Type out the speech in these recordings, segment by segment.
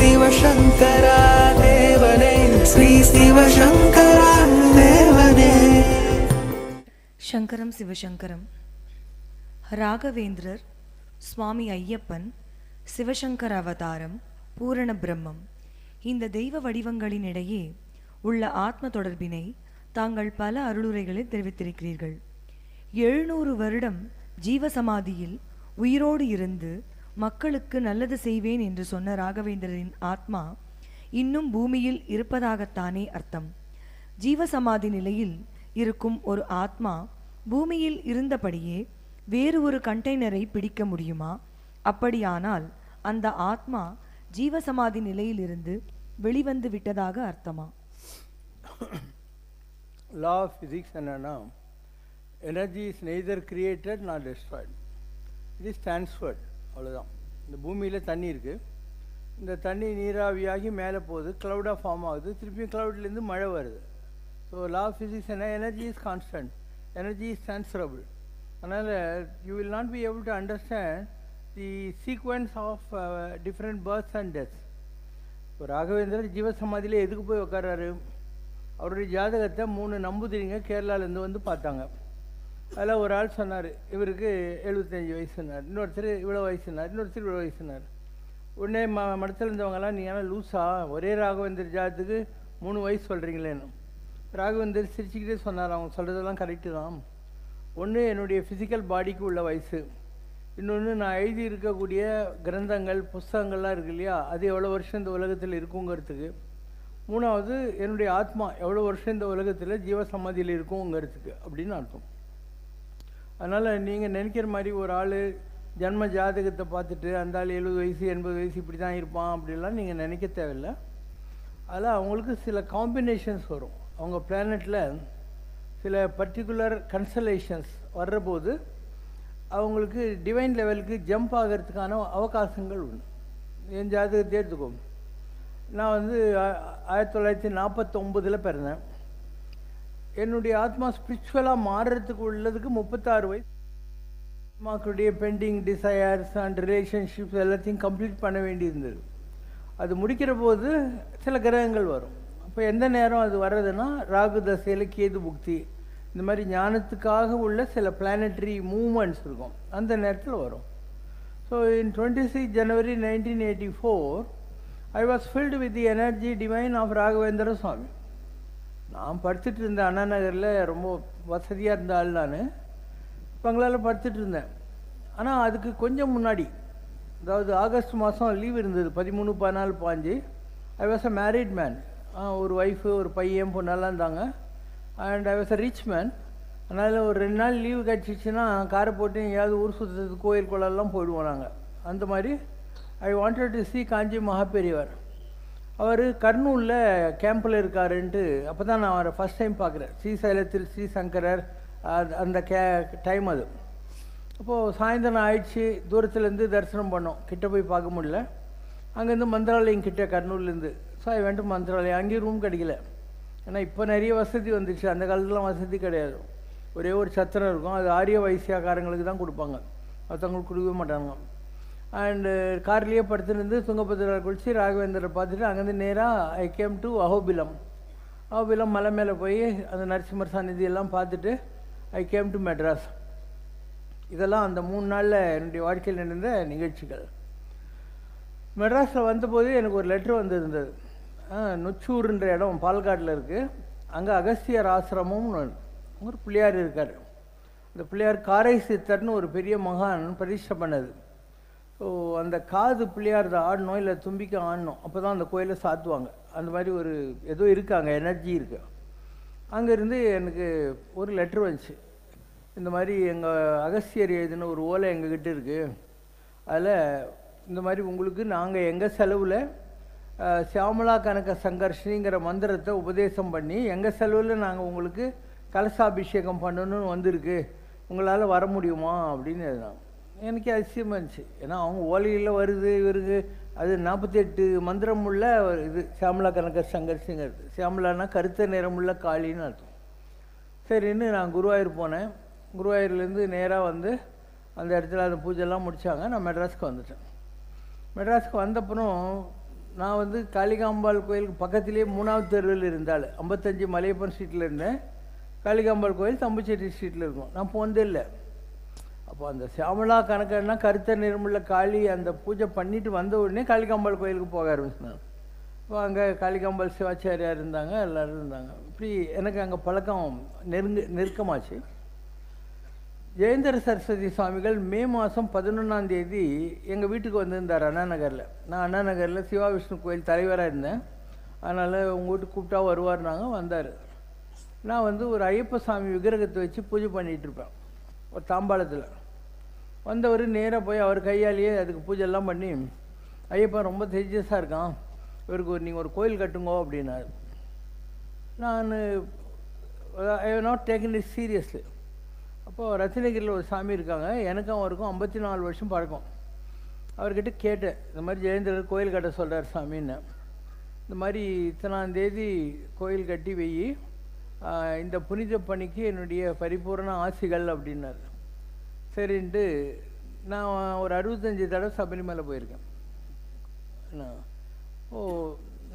சிவசங்கரா தேவனே, ஸ்ரீ சிவசங்கரா தேவனே. சங்கரம் சிவசங்கரம். ராகவேந்திரர், சுவாமி ஐயப்பன், சிவசங்கர அவதாரம், பூரண பிரம்மம், இந்த தெய்வ வடிவங்களின் இடையே உள்ள ஆத்ம தொடர்பினை தாங்கள் பல அருளுரைகளில் தெரிவித்திருக்கிறீர்கள். 700 வருடம் ஜீவசமாதியில் உயிரோடு இருந்து மக்களுக்கு நல்லது செய்வேன் என்று சொன்ன ராகவேந்திரரின் ஆத்மா இன்னும் பூமியில் இருப்பதாகத்தானே அர்த்தம். ஜீவசமாதி நிலையில் இருக்கும் ஒரு ஆத்மா பூமியில் இருந்தபடியே வேறு ஒரு கண்டெய்னரை பிடிக்க முடியுமா? அப்படியானால் அந்த ஆத்மா ஜீவசமாதி நிலையிலிருந்து வெளிவந்து விட்டதாக அர்த்தமா? Law of physics என்னன்னா, energy is neither created nor destroyed, it is transferred. அவ்வளோதான். இந்த பூமியில் தண்ணி இருக்குது, இந்த தண்ணி நீராவியாகி மேலே போகுது, க்ளவுடாக ஃபார்ம் ஆகுது, திருப்பியும் க்ளவுட்லேருந்து மழை வருது. ஸோ லா ஆஃப் ஃபிசிக்ஸ் என்ன, energy is constant, energy is transferable. அதனால் you will not be able to understand the sequence of different births and deaths. இப்போ ராகவேந்திரர் ஜீவசமாதியில் எதுக்கு போய் உட்காராரு? அவருடைய ஜாதகத்தை 3 நம்பூதிரிங்க கேரளாவிலேருந்து வந்து பார்த்தாங்க. அதில் ஒரு ஆள் சொன்னார், இவருக்கு 75 வயசுனார், இன்னொருத்தர் இவ்வளோ வயசுனார், இன்னொருத்தர் இவ்வளோ வயசுனார். உடனே மடத்தில் இருந்தவங்களாம், நீ ஆனால் லூஸா, ஒரே ராகவேந்தர் ஜாதத்துக்கு 3 வயசு சொல்கிறீங்களேன்னு. ராகவேந்தர் சிரிச்சுக்கிட்டே சொன்னார், அவங்க சொல்கிறதெல்லாம் கரெக்டு தான். ஒன்று என்னுடைய ஃபிசிக்கல் பாடிக்கு உள்ள வயசு, இன்னொன்று நான் எழுதி இருக்கக்கூடிய கிரந்தங்கள் புஸ்தகங்கள்லாம் இருக்கு இல்லையா, அது எவ்வளோ வருஷம் இந்த உலகத்தில் இருக்குங்கிறதுக்கு. மூணாவது என்னுடைய ஆத்மா எவ்வளோ வருஷம் இந்த உலகத்தில் ஜீவசமாதியில் இருக்குங்கிறதுக்கு அப்படின்னு அர்த்தம். அதனால் நீங்கள் நினைக்கிற மாதிரி ஒரு ஆள் ஜன்ம ஜாதகத்தை பார்த்துட்டு அந்த ஆள் 70 வயசு 80 வயசு இப்படி தான் இருப்பான் அப்படிலாம் நீங்கள் நினைக்க தேவையில்லை. அதில் அவங்களுக்கு சில காம்பினேஷன்ஸ் வரும். அவங்க பிளானட்டில் சில பர்டிகுலர் கன்சலேஷன்ஸ் வர்றபோது அவங்களுக்கு டிவைன் லெவலுக்கு ஜம்ப் ஆகிறதுக்கான அவகாசங்கள் உண்டு. என் ஜாதகத்தை எடுத்துக்கோங்க. நான் வந்து 1949 பிறந்தேன். என்னுடைய ஆத்மா ஸ்பிரிச்சுவலாக மாறுறதுக்கு உள்ளதுக்கு 36 வயசு. ஆத்மாக்களுடைய பெண்டிங் டிசையர்ஸ் அண்ட் ரிலேஷன்ஷிப்ஸ் எல்லாத்தையும் கம்ப்ளீட் பண்ண வேண்டியிருந்தது. அது முடிக்கிற போது சில கிரகங்கள் வரும். அப்போ எந்த நேரம் அது வர்றதுன்னா, ராகு தசையில் கேது புக்தி, இந்த மாதிரி ஞானத்துக்காக உள்ள சில பிளானட்டரி மூவ்மெண்ட்ஸ் இருக்கும், அந்த நேரத்தில் வரும். So in 26 January 1984 I was filled with the energy divine of Raghavendra Swami. நான் படுத்துட்டு இருந்தேன் அண்ணா நகரில், ரொம்ப வசதியாக இருந்த ஆள் நான். பங்களாவில் படுத்துட்டு இருந்தேன். ஆனால் அதுக்கு கொஞ்சம் முன்னாடி, அதாவது ஆகஸ்ட் மாதம் லீவ் இருந்தது, 13, 14, 15. I was a married man. ஒரு ஒய்ஃபு, ஒரு பையன், பொண்ணெல்லாம் இருந்தாங்க. And I was a rich man. அதனால் ஒரு 2 நாள் லீவு கிடச்சிச்சின்னா காரை போட்டு எங்கேயாவது ஊர் சுற்றுறதுக்கு கோயில் குளம்லாம் போயிடுவோம் நாங்கள். அந்த மாதிரி ஐ வாண்டட் டு சி காஞ்சி மகாபெரியவர். அவர் கர்னூலில் கேம்பில் இருக்காருன்ட்டு அப்போ தான் நான் அவரை ஃபஸ்ட் டைம் பார்க்குறேன். ஸ்ரீசைலத்தில் ஸ்ரீ சங்கரர் அந்த டைம் அது. அப்போது சாயந்தரம் ஆயிடுச்சு, தூரத்துலேருந்து தரிசனம் பண்ணோம், கிட்டே போய் பார்க்க முடியல. அங்கேருந்து மந்திராலயம் கிட்டே கர்னூர்லேருந்து. So I went to Mantralayam. அங்கேயும் ரூம் கிடைக்கல, ஏன்னா இப்போ நிறைய வசதி வந்துச்சு, அந்த காலத்துலாம் வசதி கிடையாது. ஒரே ஒரு சத்திரம் இருக்கும், அது ஆரிய வைசியாக்காரங்களுக்கு தான் கொடுப்பாங்க, மற்றவங்களுக்கு கொடுக்கவே மாட்டாங்க. அண்டு கார்லேயே படுத்துருந்து துங்கபத்ரா குளிச்சு ராகவேந்தரை பார்த்துட்டு அங்கேருந்து நேராக I came to Ahobilam. Ahobilam மலை மேலே போய் அந்த நரசிம்மர் சந்நிதி எல்லாம் பார்த்துட்டு ஐ கேம் டு மெட்ராஸ். இதெல்லாம் அந்த 3 நாளில் என்னுடைய வாழ்க்கையில் நடந்த நிகழ்ச்சிகள். மெட்ராஸில் வந்தபோது எனக்கு ஒரு லெட்ரு வந்திருந்தது. நொச்சூர்ன்ற இடம் பால்காட்டில் இருக்குது, அங்கே அகஸ்தியர் ஆசிரமம்னு ஒரு பிள்ளையார் இருக்கார். அந்த பிள்ளையார் காரை சித்தர்னு ஒரு பெரிய மகான் பிரதிஷ்டை பண்ணது. ஸோ அந்த காது பிள்ளையார் ஆடணும், இல்லை தும்பிக்கை ஆடணும், அப்போ தான் அந்த கோயிலை சாத்துவாங்க. அந்த மாதிரி ஒரு ஏதோ இருக்குது, அங்கே எனர்ஜி இருக்குது. அங்கேருந்து எனக்கு ஒரு லெட்ரு வந்துச்சு. இந்த மாதிரி எங்கள் அகஸ்தியர் எழுதின ஒரு ஓலை எங்ககிட்ட இருக்குது, அதில் இந்த மாதிரி உங்களுக்கு நாங்கள் எங்கள் செலவில் சியாமலா கனக சங்கர்ஷினிங்கிற மந்திரத்தை உபதேசம் பண்ணி எங்கள் செலவில் நாங்கள் உங்களுக்கு கலசாபிஷேகம் பண்ணணும்னு வந்திருக்கு, உங்களால் வர முடியுமா அப்படின்னு எழுதினாங்க. எனக்கு அதிசயமாக இருந்துச்சு, ஏன்னா அவங்க ஓலையில் வருது இவருக்கு அது 48 மந்திரம் உள்ள இது சியாமலா கனக சங்கர்ஷிங்கிறது. சியாமலானா கருத்த நிறமுள்ள காளின்னு அர்த்தம். சரின்னு நான் குருவாயூர் போனேன். குருவாயூர்லேருந்து நேராக வந்து அந்த இடத்துல அந்த பூஜைலாம் முடித்தாங்க. நான் மெட்ராஸுக்கு வந்துட்டேன். மெட்ராஸுக்கு வந்தப்புறம் நான் வந்து காளிகாம்பாள் கோயிலுக்கு பக்கத்திலே 3வது தெருவில் இருந்தாள். 55 மலையப்பன் ஸ்ட்ரீட்டில் இருந்தேன். காளிகாம்பாள் கோயில் தம்புச்செட்டி ஸ்ட்ரீட்டில் இருக்கும். நான் போனதே இல்லை. அப்போ அந்த சியாமலா கணக்கன்னா கருத்த நிறமுள்ள காளி அந்த பூஜை பண்ணிட்டு வந்த உடனே காளிகாம்பாள் கோயிலுக்கு போக ஆரம்பிச்சினாங்க. இப்போ அங்கே காளிகாம்பாள் சிவாச்சாரியார் இருந்தாங்க, எல்லோரும் இருந்தாங்க. இப்படி எனக்கு அங்கே பழக்கம் நெருக்கமாச்சு. ஜெயேந்திர சரஸ்வதி சுவாமிகள் மே மாதம் 11ஆம் தேதி எங்கள் வீட்டுக்கு வந்திருந்தார் அண்ணா நகரில். நான் அண்ணா நகரில் சிவா விஷ்ணு கோயில் தலைவராக இருந்தேன். அதனால் உங்கள் வீட்டுக்கு கூப்பிட்டா வருவார்னாங்க, வந்தார். நான் வந்து ஒரு ஐயப்ப சாமி விக்கிரகத்தை வச்சு பூஜை பண்ணிகிட்ருப்பேன் ஒரு தாம்பாளத்தில். வந்தவர் நேராக போய் அவர் கையாலேயே அதுக்கு பூஜைலாம் பண்ணி, ஐயப்பன் ரொம்ப தேஜஸாக இருக்கான், இவருக்கு நீங்கள் ஒரு கோயில் கட்டுங்கோ அப்படின்னாரு. நான் I have not taken it seriously. அப்போது ரத்தினகிரியில் ஒரு சாமி இருக்காங்க, எனக்கும் அவருக்கும் 54 வருஷம் பழக்கம். அவர்கிட்ட கேட்டேன், இந்த மாதிரி ஜெயேந்திரர் கோயில் கட்ட சொல்கிறார் சாமின்னு. இந்த மாதிரி இத்தனாம் தேதி கோயில் கட்டி வெயி, இந்த புனித பணிக்கு என்னுடைய பரிபூர்ண ஆசிகள் அப்படின்னார். சரின்ட்டு நான் ஒரு 65 தடவை சபரிமலை போயிருக்கேன்.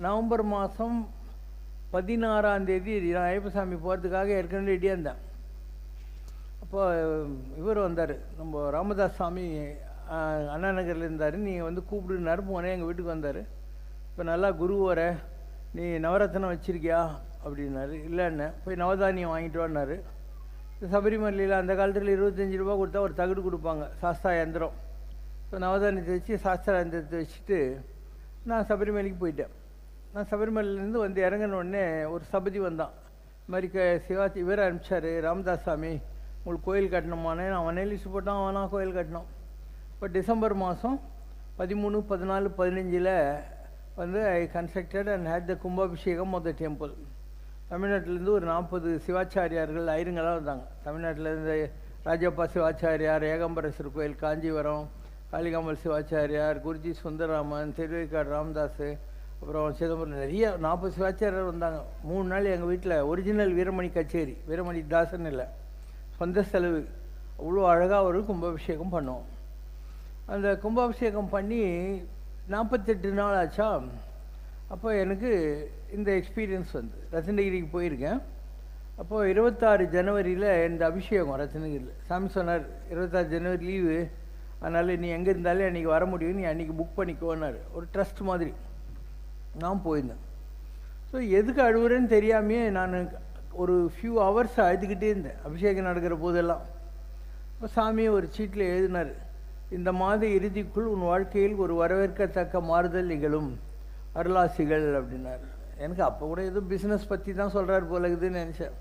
நவம்பர் மாதம் 16ஆம் தேதி நான் ஐயப்பசாமி போகிறதுக்காக ஏற்கனவே ரெடியாக இருந்தேன். அப்போ இவர் வந்தார், நம்ம ராமதாஸ் சாமி அண்ணா நகரில் இருந்தார். நீங்கள் வந்து கூப்பிடுனாரு, போனேன். எங்கள் வீட்டுக்கு வந்தார். இப்போ நல்லா குரு வர, நீ நவரத்னம் வச்சுருக்கியா அப்படின்னாரு. இல்லைன்னு போய் நவதானியம் வாங்கிட்டு வான்னாரு. சபரிமலையில் அந்த காலத்தில் 25 ரூபா கொடுத்தா ஒரு தகடு கொடுப்பாங்க, சாஸ்தா யந்திரம். இப்போ நவதானியத்தை வச்சு சாஸ்திரா யந்திரத்தை வச்சுட்டு நான் சபரிமலைக்கு போயிட்டேன். நான் சபரிமலையிலேருந்து வந்து இறங்கினோடனே ஒரு சபதி வந்தான். இது மாதிரி சிவாஜி இவர் அனுப்பிச்சார், ராமதாஸ் சாமி உங்களுக்கு கோயில் கட்டணுமானே. நான் அவனே லிஸ்ட் போட்டான், அவனா கோயில் கட்டினோம். இப்போ டிசம்பர் மாதம் 13, 14, 15 வந்து ஐ கன்ஸ்ட்ரக்டட் அண்ட் ஹேட் த கும்பாபிஷேகம் ஆஃப் த டெம்பிள். தமிழ்நாட்டிலேருந்து ஒரு 40 சிவாச்சாரியார்கள் ஐருங்களாக இருந்தாங்க. தமிழ்நாட்டிலேருந்து ராஜப்பா சிவாச்சாரியார், ஏகாம்பரேஸ்வர் கோயில் காஞ்சிபுரம், காளிகாம்பாள் சிவாச்சாரியார், குருஜி சுந்தரராமன், திருவேற்காடு ராமதாஸ், அப்புறம் சிதம்பரம், நிறைய 40 சிவாச்சாரியார் வந்தாங்க. 3 நாள் எங்கள் வீட்டில் ஒரிஜினல் வீரமணி கச்சேரி, வீரமணி தாசன் இல்லை, சொந்த செலவு. அவ்வளோ அழகாக ஒரு கும்பாபிஷேகம் பண்ணோம். அந்த கும்பாபிஷேகம் பண்ணி 48 நாள் ஆச்சா. அப்போ எனக்கு இந்த எக்ஸ்பீரியன்ஸ் வந்து ரத்னகிரிக்கு போயிருக்கேன். அப்போது 26 ஜனவரியில் இந்த அபிஷேகம் ரத்னகிரியில். சாமி சொன்னார், 26 ஜனவரி லீவு, அதனால் நீ எங்கே இருந்தாலும் அன்றைக்கி வர முடியும், நீ அன்றைக்கி புக் பண்ணிக்கோன்னாரு. ஒரு ட்ரஸ்ட் மாதிரி நான் போயிருந்தேன். ஸோ எதுக்கு அழுவுறேன்னு தெரியாமையே நான் ஒரு ஃபியூ ஹவர்ஸ் அழுதுகிட்டே இருந்தேன் அபிஷேகம் நடக்கிற போதெல்லாம். இப்போ சாமியை ஒரு சீட்டில் எழுதினார், இந்த மாத இறுதிக்குள் உன் வாழ்க்கையில் ஒரு வரவேற்கத்தக்க மாறுதல் நிகழும், அருளாசிகள் அப்படின்னார். எனக்கு அப்போ கூட எதுவும் பிஸ்னஸ் பற்றி தான் சொல்கிறார் போல இருக்குதுன்னு நினச்சேன்.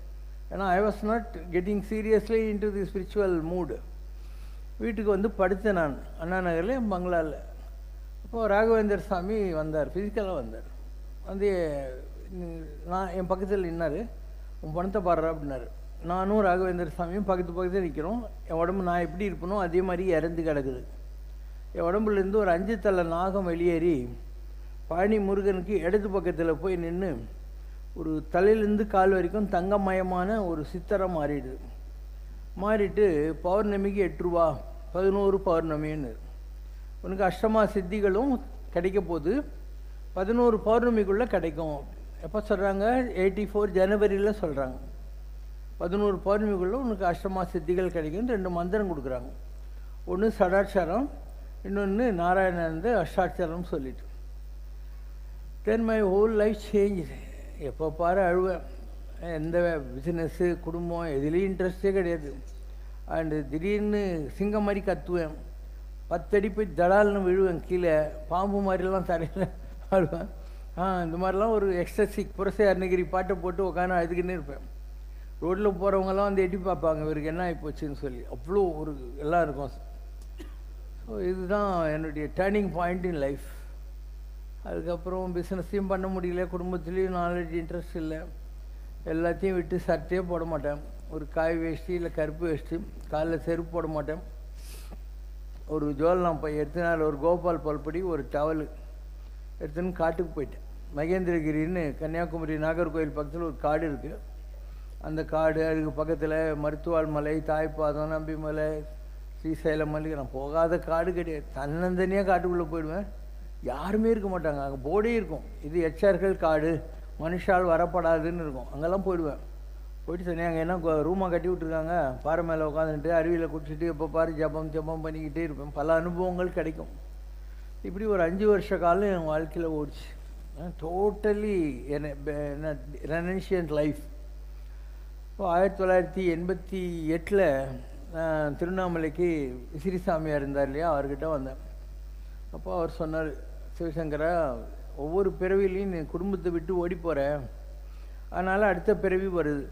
ஏன்னா I was not getting seriously into the spiritual mood. வீட்டுக்கு வந்து படுத்தேன் நான் அண்ணா நகரில், என் பங்களாவில். அப்போது ராகவேந்தர் சாமி வந்தார், ஃபிசிக்கலாக வந்தார். வந்து நான் என் பக்கத்தில் நின்னார். உன் பணத்தை பாடுறா அப்படின்னாரு. நானும் ராகவேந்தர் சாமியும் பக்கத்தில் நிற்கிறோம். என் உடம்பு நான் எப்படி இருப்பனோ அதே மாதிரி இறந்து கிடக்குது. என் உடம்புலேருந்து ஒரு 5 தலை நாகம் வெளியேறி பழனி முருகனுக்கு இடது பக்கத்தில் போய் நின்று ஒரு தலையிலேருந்து கால் வரைக்கும் தங்கமயமான ஒரு சித்தரை மாறிடுது. மாறிட்டு பௌர்ணமிக்கு 8 ரூபா, 11 பௌர்ணமின்னு உனக்கு அஷ்டமா சித்திகளும் கிடைக்க போகுது, 11 பௌர்ணமிக்குள்ளே கிடைக்கும். எப்போ சொல்கிறாங்க? 84 ஜனவரியில் சொல்கிறாங்க. 11 பௌர்ணமிக்குள்ளே உனக்கு அஷ்டமா சித்திகள் கிடைக்கும்னு 2 மந்திரம் கொடுக்குறாங்க. ஒன்று சடாட்சாரம், இன்னொன்று நாராயணந்து அஷ்டாட்சாரம் சொல்லிட்டு. Then my whole life change. எப்போ பாரு அழுவேன். எந்த பிஸ்னஸ்ஸு குடும்பம் எதுலேயும் இன்ட்ரெஸ்டே கிடையாது. அண்டு திடீர்னு சிங்கம் மாதிரி கத்துவேன், 10 அடி போய் தடால்னு விழுவேன் கீழே, பாம்பு மாதிரிலாம் தரையில் ஆடுவேன். இந்த மாதிரிலாம் ஒரு எக்ஸசிக் புரசை அருணகிரி பாட்டை போட்டு உட்காந்து அழுதுகின்னே இருப்பேன். ரோட்டில் போகிறவங்கலாம் வந்து எட்டி பார்ப்பாங்க, இவருக்கு என்ன ஆகிப்போச்சுன்னு சொல்லி. அவ்வளோ ஒரு எல்லாம் இருக்கும். ஸோ இதுதான் என்னுடைய டேர்னிங் பாயிண்ட் இன் லைஃப். அதுக்கப்புறம் பிஸ்னஸையும் பண்ண முடியல, குடும்பத்துலேயும் நாலேஜ் இன்ட்ரெஸ்ட் இல்லை. எல்லாத்தையும் விட்டு சட்டையே போட மாட்டேன், ஒரு காய் வேஷ்டி இல்லை கருப்பு வேஷ்டி, காலில் செருப்பு போட மாட்டேன். ஒரு ஜோல்லாம் போய் எடுத்துனால ஒரு கோபால் பல்படி ஒரு டவலு எடுத்துன்னு காட்டுக்கு போயிட்டேன். மகேந்திரகிரின்னு கன்னியாகுமரி நாகர்கோவில் பக்கத்தில் ஒரு காடு இருக்குது. அந்த காடு, அதுக்கு பக்கத்தில் மருத்துவாள் மலை, தாய்ப்பாதம், நம்பிமலை, ஸ்ரீசைலம் மலை. நான் போகாத காடு கிடையாது. தன்னந்தனியாக காட்டுக்குள்ளே போயிடுவேன். யாருமே இருக்க மாட்டாங்க. அங்கே போர்டே இருக்கும், இது எச்சர்கள் காடு, மனுஷால் வரப்படாதுன்னு இருக்கும். அங்கெல்லாம் போயிடுவேன். போயிட்டு சொன்னேன், அங்கே என்ன ரூமாக கட்டி விட்ருக்காங்க, பாறை மேலே உட்காந்துட்டு அருவியில் குடிச்சிட்டு எப்போ பாரு ஜபம் பண்ணிக்கிட்டே இருப்பேன். பல அனுபவங்கள் கிடைக்கும். இப்படி ஒரு 5 வருஷ காலம் என் வாழ்க்கையில் ஓடிச்சு. Totally renunciant life. இப்போ 1988 திருவண்ணாமலைக்கு விசிறிசாமியார் இருந்தார் இல்லையா, அவர்கிட்ட வந்தேன். அப்போ அவர் சொன்னார், சிவசங்கரா, ஒவ்வொரு பிறவிலையும் நீ குடும்பத்தை விட்டு ஓடி போகிற, அதனால் அடுத்த பிறவி வருது.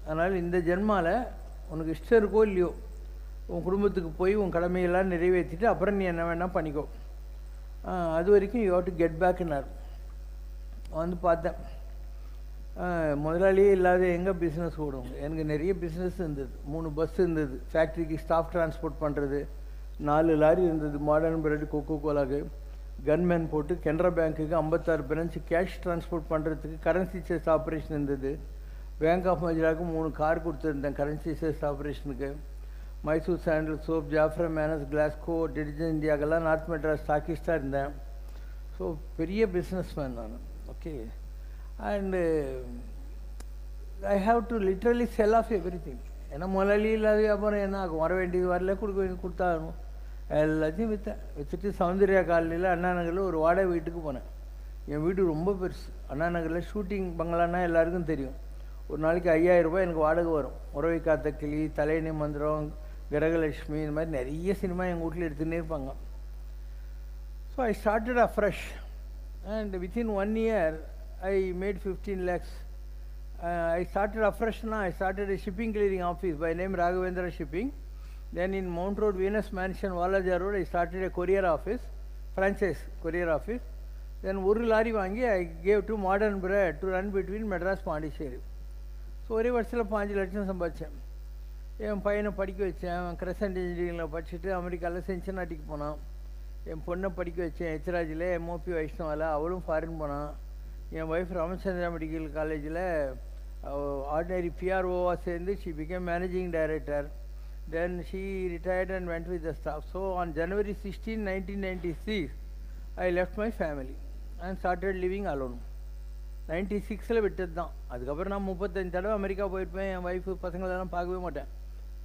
அதனால் இந்த ஜென்மாவில் உனக்கு இஷ்டம் இருக்கோ இல்லையோ உன் குடும்பத்துக்கு போய் உன் கடமையெல்லாம் நிறைவேற்றிட்டு அப்புறம் நீ என்ன வேணால் பண்ணிக்கோ, அது வரைக்கும் யூ ஹேவ் டு கெட் பேக்குன்னார். வந்து பார்த்தேன், முதலாளியே இல்லாத எங்கே பிஸ்னஸ் ஓடும். எனக்கு நிறைய பிஸ்னஸ் இருந்தது. 3 பஸ் இருந்தது, ஃபேக்ட்ரிக்கு ஸ்டாஃப் டிரான்ஸ்போர்ட் பண்ணுறது, 4 லாரி இருந்தது, மாடர்ன் பிரெட், கொக்கோ கோலாக்கு, கன்மேன் போட்டு கெனரா பேங்க்குக்கு 56 பிரான்ச் கேஷ் டிரான்ஸ்போர்ட் பண்ணுறதுக்கு கரன்சி செஸ் ஆப்ரேஷன் இருந்தது. பேங்க் ஆஃப் மஜிராவுக்கு 3 கார் கொடுத்துருந்தேன் கரன்சி செஸ் ஆப்ரேஷனுக்கு. மைசூர் சாண்டல் சோப், ஜாஃப்ரா மேனஸ், கிளாஸ்கோ, டிடர்ஜென்ட் இந்தியாக்கெல்லாம் நார்த் மெட்ராஸ் ஸ்டாக்கிஸ்டாக இருந்தேன். ஸோ பெரிய பிஸ்னஸ் மேன் நான். Okay, and I have to literally sell off everything. ஏன்னா முதலாளி இல்லாத வியாபாரம் என்ன ஆகும், வர வேண்டியது வரல, கொடுக்க வேண்டியது கொடுத்தாகணும். எல்லாத்தையும் விற்றுட்டு சௌந்தர்யா காலனியில் அண்ணா நகரில் ஒரு வாடகை வீட்டுக்கு போனேன். என் வீடு ரொம்ப பெருசு. அண்ணா நகரில் ஷூட்டிங் பங்களான்னா எல்லாருக்கும் தெரியும். ஒரு நாளைக்கு 5000 ரூபாய் எனக்கு வாடகை வரும். உறவை காத்த கிளி, தலையணி மந்திரம், கிரகலட்சுமி, இந்த மாதிரி நிறைய சினிமா எங்கள் வீட்டில் எடுத்துகிட்டே இருப்பாங்க. So I started afresh and within 1 year I made 15 lakhs. I started afresh now. I started a shipping clearing office by name Raghavendra Shipping. Then in Mount Road, Venus Mansion, Valaja Road, I started a courier office, franchise courier office. Then ஒரு lorry வாங்கி I gave to Modern Bread to run between Madras Pondicherry. So ஒரே வருஷத்தில் 5 லட்சம் சம்பாதிச்சேன். என் பையனை படிக்க வச்சேன். Crescent இன்ஜினியரிங்கில் படிச்சுட்டு அமெரிக்காவில் சென்சினாட்டிக்கு போனான். என் பொண்ணை படிக்க வச்சேன் எச்ராஜில், எம்ஓபி வைஷ்ணவாவில், அவளும் ஃபாரின் போனான். என் ஒய்ஃப் ராமச்சந்திரா மெடிக்கல் காலேஜில் ஆர்டினரி பிஆர்ஓவாக சேர்ந்து she became managing director. Then she retired and went with the staff. So on January 16, 1996 I left my family and started living alone. 96 விட்டது தான். அதுக்கப்புறம் நான் 35 தடவை அமெரிக்கா போயிருப்பேன். என் ஒய்ஃபு பசங்களெல்லாம் பார்க்கவே மாட்டேன்.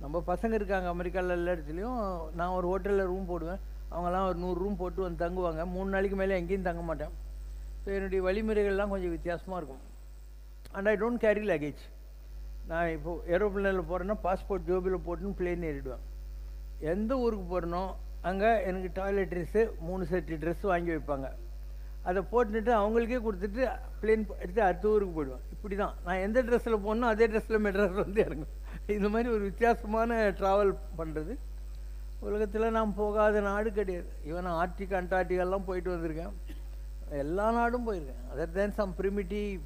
நம்ம பசங்க இருக்காங்க அமெரிக்காவில் எல்லா இடத்துலையும். நான் ஒரு ஹோட்டலில் ரூம் போடுவேன், அவங்கெல்லாம் ஒரு 100 ரூம் போட்டு வந்து தங்குவாங்க. 3 நாளைக்கு மேலே எங்கேயும் தங்க மாட்டேன். ஸோ என்னுடைய வழிமுறைகள்லாம் கொஞ்சம் வித்தியாசமாக இருக்கும். And I don't carry luggage. நான் இப்போது ஏரோப்ளேனில் போகிறேன்னா பாஸ்போர்ட் ஜோபியில் போட்டுன்னு பிளேன் ஏறிடுவேன். எந்த ஊருக்கு போகிறனோ அங்கே எனக்கு டாய்லெட் ட்ரெஸ்ஸு 3 செட்டு ட்ரெஸ் வாங்கி வைப்பாங்க. அதை போட்டுட்டு அவங்களுக்கே கொடுத்துட்டு பிளேன் எடுத்து அடுத்த ஊருக்கு போயிடுவேன். இப்படி தான் நான் எந்த ட்ரெஸ்ஸில் போகணும் அதே ட்ரெஸ்ஸில் மெட்ராஸ் வந்து இறங்கும். இந்த மாதிரி ஒரு வித்தியாசமான ட்ராவல் பண்ணுறது. உலகத்தில் நான் போகாத நாடு கிடையாது. ஈவன் ஆர்டிக் அண்டார்டிகாலாம் போயிட்டு வந்திருக்கேன். எல்லா நாடும் போயிருக்கேன். அதர் தேன் சம் ப்ரிமிட்டிவ்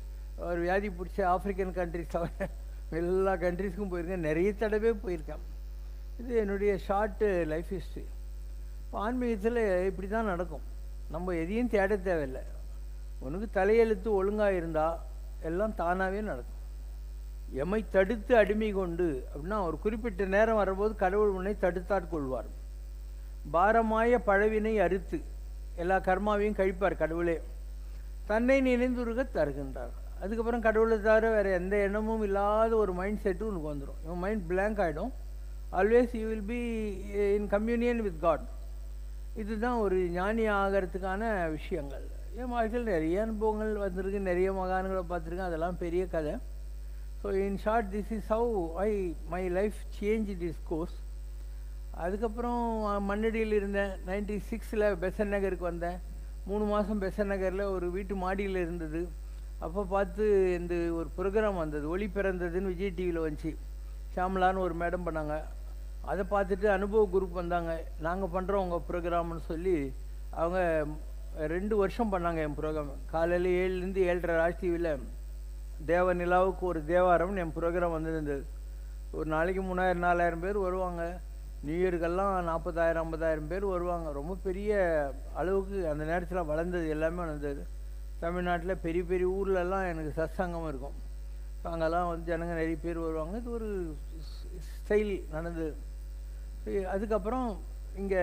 ஒரு வியாதி பிடிச்ச ஆஃப்ரிக்கன் கண்ட்ரிஸ் தவிர எல்லா கண்ட்ரிஸ்க்கும் போயிருக்கேன். நிறைய தடவை போயிருக்கேன். இது என்னுடைய ஷார்ட்டு லைஃப் ஹிஸ்ட்ரி. இப்போ ஆன்மீகத்தில் இப்படி தான் நடக்கும். நம்ம எதையும் தேட தேவையில்லை. உனக்கு தலையெழுத்து ஒழுங்காக இருந்தால் எல்லாம் தானாகவே நடக்கும். எம்மை தடுத்து அடிமை கொண்டு அப்படின்னா ஒரு குறிப்பிட்ட நேரம் வரும்போது கடவுள் உன்னை தடுத்தாட்கொள்வார். பாரமாய பழவினை அறுத்து எல்லா கர்மாவையும் கழிப்பார் கடவுளே. தன்னை நினைந்துருக தருகின்றார். அதுக்கப்புறம் கடவுளை தவிர வேறு எந்த எண்ணமும் இல்லாத ஒரு மைண்ட் செட்டு உனக்கு வந்துடும். உன் மைண்ட் பிளாங்க் ஆகிடும். Always you will be in communion with God. இதுதான் ஒரு ஞானி ஆகிறதுக்கான விஷயங்கள். என் வாழ்க்கையில் நிறைய அனுபவங்கள் வந்திருக்கு, நிறைய மகான்களை பார்த்துருக்கேன். அதெல்லாம் பெரிய கதை. So in short this is how my life change is course. அதுக்கப்புறம் மண்ணடியில் இருந்தேன். 96 பெசன் நகருக்கு வந்தேன். 3 மாதம் பெசன் நகரில் ஒரு வீட்டு மாடியில் இருந்தது. அப்போ பார்த்து இந்த ஒரு ப்ரோக்ராம் வந்தது, ஒளி பிறந்ததுன்னு விஜய் டிவியில் வந்துச்சு. ஷாம்லான்னு ஒரு மேடம் பண்ணாங்க. அதை பார்த்துட்டு அனுபவ குரூப் வந்தாங்க. நாங்கள் பண்ணுறோம் உங்கள் ப்ரோக்ராம்னு சொல்லி அவங்க 2 வருஷம் பண்ணாங்க என் ப்ரோக்ராம். காலையில் 7லேருந்து 7:30 ராஜ் டிவியில் தேவ நிலாவுக்கு ஒரு தேவாரம்னு என் ப்ரோக்ராம் வந்துருந்தது. ஒரு நாளைக்கு 3000-4000 பேர் வருவாங்க. நியூ இயருக்கெல்லாம் 40,000-50,000 பேர் வருவாங்க. ரொம்ப பெரிய அளவுக்கு அந்த நேரத்தில் வளர்ந்தது, எல்லாமே வளர்ந்தது. தமிழ்நாட்டில் பெரிய பெரிய ஊர்லெல்லாம் எனக்கு சத்சங்கம் இருக்கும். அங்கெல்லாம் வந்து ஜனங்க நிறைய பேர் வருவாங்க. இது ஒரு ஸ்டைல் நடந்தது. அதுக்கப்புறம் இங்கே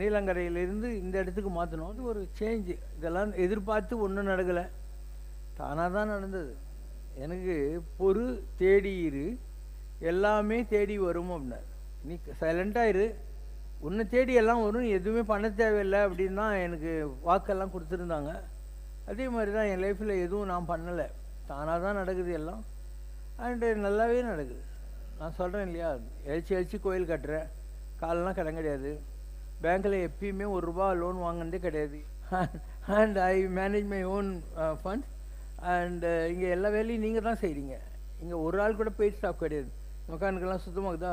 நீலங்கரையிலிருந்து இந்த இடத்துக்கு மாற்றணும். அது ஒரு சேஞ்சு. இதெல்லாம் எதிர்பார்த்து ஒன்றும் நடக்கலை, தானாக தான் நடந்தது. எனக்கு பொறு தேடி இரு, எல்லாமே தேடி வரும் அப்படின்னார். நீ சைலண்ட்டாக இரு, உன்னை தேடி எல்லாம் வரும், எதுவுமே பண்ண தேவையில்லை அப்படின்னு தான் எனக்கு வாக்கெல்லாம் கொடுத்துருந்தாங்க. அதே மாதிரி தான் என் லைஃப்பில் எதுவும் நான் பண்ணலை, தானாக தான் நடக்குது எல்லாம். அண்டு நல்லாவே நடக்குது. நான் சொல்கிறேன் இல்லையா, எழுச்சி கோயில் கட்டுறேன், காலெலாம் கடன் கிடையாது, பேங்க்கில் எப்பயுமே ₹1 லோன் வாங்கினதே கிடையாது. And I manage my own funds. And இங்கே எல்லா வேலையும் நீங்கள் தான் செய்கிறீங்க. இங்கே ஒரு ஆள் கூட பெய்ட் ஸ்டாஃப் கிடையாது. மக்கானுக்கெல்லாம் சுத்தமாகுதா,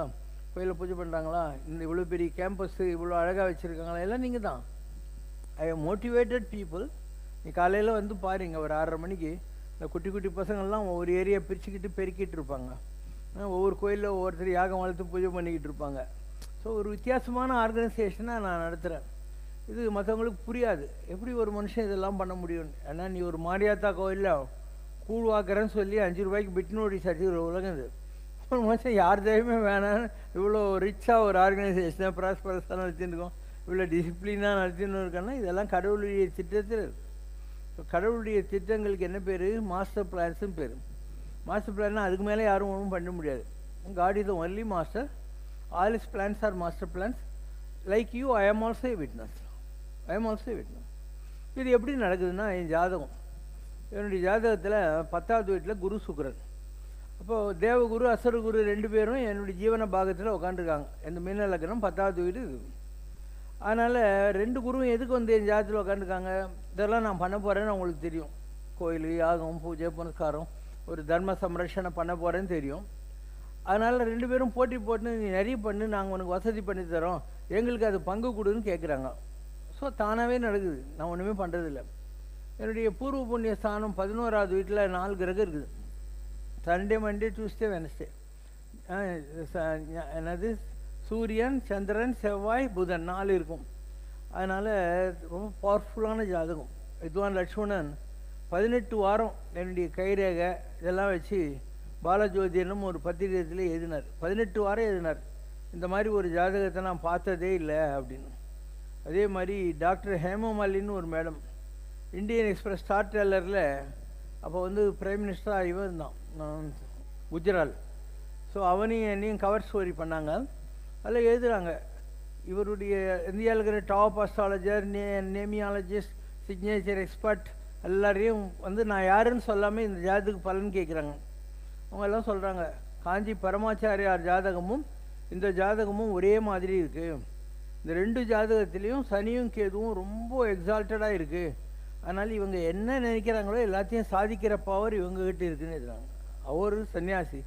கோயிலில் பூஜை பண்ணுறாங்களா, இந்த இவ்வளோ பெரிய கேம்பஸ்ஸு இவ்வளோ அழகாக வச்சுருக்காங்களா, எல்லாம் நீங்கள் தான். I am motivated people. நீ காலையில் வந்து பாருங்க, ஒரு 6:30 மணிக்கு இந்த குட்டி குட்டி பசங்கள்லாம் ஒவ்வொரு ஏரியா பிரிச்சுக்கிட்டு பெருக்கிட்டு இருப்பாங்க. ஒவ்வொரு கோயிலில் ஒவ்வொருத்தர் யாகம் வளர்த்து பூஜை பண்ணிக்கிட்டு இருப்பாங்க. ஸோ ஒரு வித்தியாசமான ஆர்கனைசேஷனாக நான் நடத்துகிறேன். இது மற்றவங்களுக்கு புரியாது, எப்படி ஒரு மனுஷன் இதெல்லாம் பண்ண முடியும். ஏன்னா நீ ஒரு மாரியாத்தா கோயிலில் கூழ் வாக்குறேன்னு சொல்லி ₹5 பிட் நோட்டீஸ் அடிச்சு ஒரு உலகம் இது. ஒரு மனுஷன் யார் தேவையுமே வேணான்னு இவ்வளோ ரிச்சாக ஒரு ஆர்கனைசேஷனாக ப்ராஸ்பரஸாக நடத்திருக்கோம், இவ்வளோ டிசிப்ளினாக நடத்தின்னு இருக்கோன்னா இதெல்லாம் கடவுளுடைய திட்டத்தில் இருக்குது. ஸோ கடவுளுடைய திட்டங்களுக்கு என்ன பேர்? மாஸ்டர் பிளான்ஸுன்னு பேர். மாஸ்டர் பிளான்னா அதுக்கு மேலே யாரும் ஒன்றும் பண்ண முடியாது. God is the only master. All is plans are master plans. Like you, I am also A witness. இது எப்படி நடக்குதுன்னா, என் ஜாதகம், என்னுடைய ஜாதகத்தில் 10வது வீட்டில் குரு சுக்கிரன். அப்போது தேவகுரு அசுரகுரு 2 பேரும் என்னுடைய ஜீவன பாகத்தில் உட்காந்துருக்காங்க. இந்த மீன லக்னம் 10வது வீடு இது. அதனால் 2 குருவும் எதுக்கு வந்து என் ஜாதகத்தில் உட்காந்துருக்காங்க? இதெல்லாம் நான் பண்ண போகிறேன்னு அவங்களுக்கு தெரியும். கோயில், யாகம், பூஜை, புனஸ்காரம், ஒரு தர்ம சம்ரட்சணை பண்ண போகிறேன்னு தெரியும். அதனால் 2 பேரும் போட்டி போட்டு நீ நிறைய பண்ணு, நாங்கள் உனக்கு வசதி பண்ணி தரோம், எங்களுக்கு அது பங்கு கொடுன்னு கேட்குறாங்க. ஸோ தானாகவே நடக்குது, நான் ஒன்றுமே பண்ணுறதில்ல. என்னுடைய பூர்வ புண்ணிய ஸ்தானம் 11வது வீட்டில் 4 கிரகம் இருக்குது. Sunday, Monday, Tuesday, Wednesday. என்னது, சூரியன், சந்திரன், செவ்வாய், புதன் 4 இருக்கும். அதனால் ரொம்ப பவர்ஃபுல்லான ஜாதகம். வித்வான் லட்சுமணன் 18 வாரம் என்னுடைய கைரேகை இதெல்லாம் வச்சு பாலஜோதியனும் ஒரு பத்திரிகத்தில் எழுதினார். 18 வாரம் எழுதினார், இந்த மாதிரி ஒரு ஜாதகத்தை நான் பார்த்ததே இல்லை அப்படின்னு. அதே மாதிரி டாக்டர் ஹேமமாலின்னு ஒரு மேடம், இந்தியன் எக்ஸ்பிரஸ் ஸ்டார் டெல்லரில் அப்போ வந்து பிரைம் மினிஸ்டராக இவன் இருந்தான், குஜரால். ஸோ அவனையும் என்னையும் கவர் ஸ்டோரி பண்ணாங்க. அதில் எழுதுகிறாங்க, இவருடைய இந்தியாவில் இருக்கிற டாப் அஸ்ட்ராலஜர், நேமியாலஜிஸ்ட், சிக்னேச்சர் எக்ஸ்பர்ட் எல்லாரையும் வந்து நான் யாருன்னு சொல்லாமல் இந்த ஜாதகத்துக்கு பலன் கேட்குறாங்க. அவங்க எல்லாம் சொல்கிறாங்க, காஞ்சி பரமாச்சாரியார் ஜாதகமும் இந்த ஜாதகமும் ஒரே மாதிரி இருக்குது. இந்த 2 ஜாதகத்துலேயும் சனியும் கேதுவும் ரொம்ப எக்ஸால்ட்டடாக இருக்குது. அதனால் இவங்க என்ன நினைக்கிறாங்களோ எல்லாத்தையும் சாதிக்கிற பவர் இவங்ககிட்ட இருக்குன்னு எழுதுறாங்க. அவர் சன்னியாசி,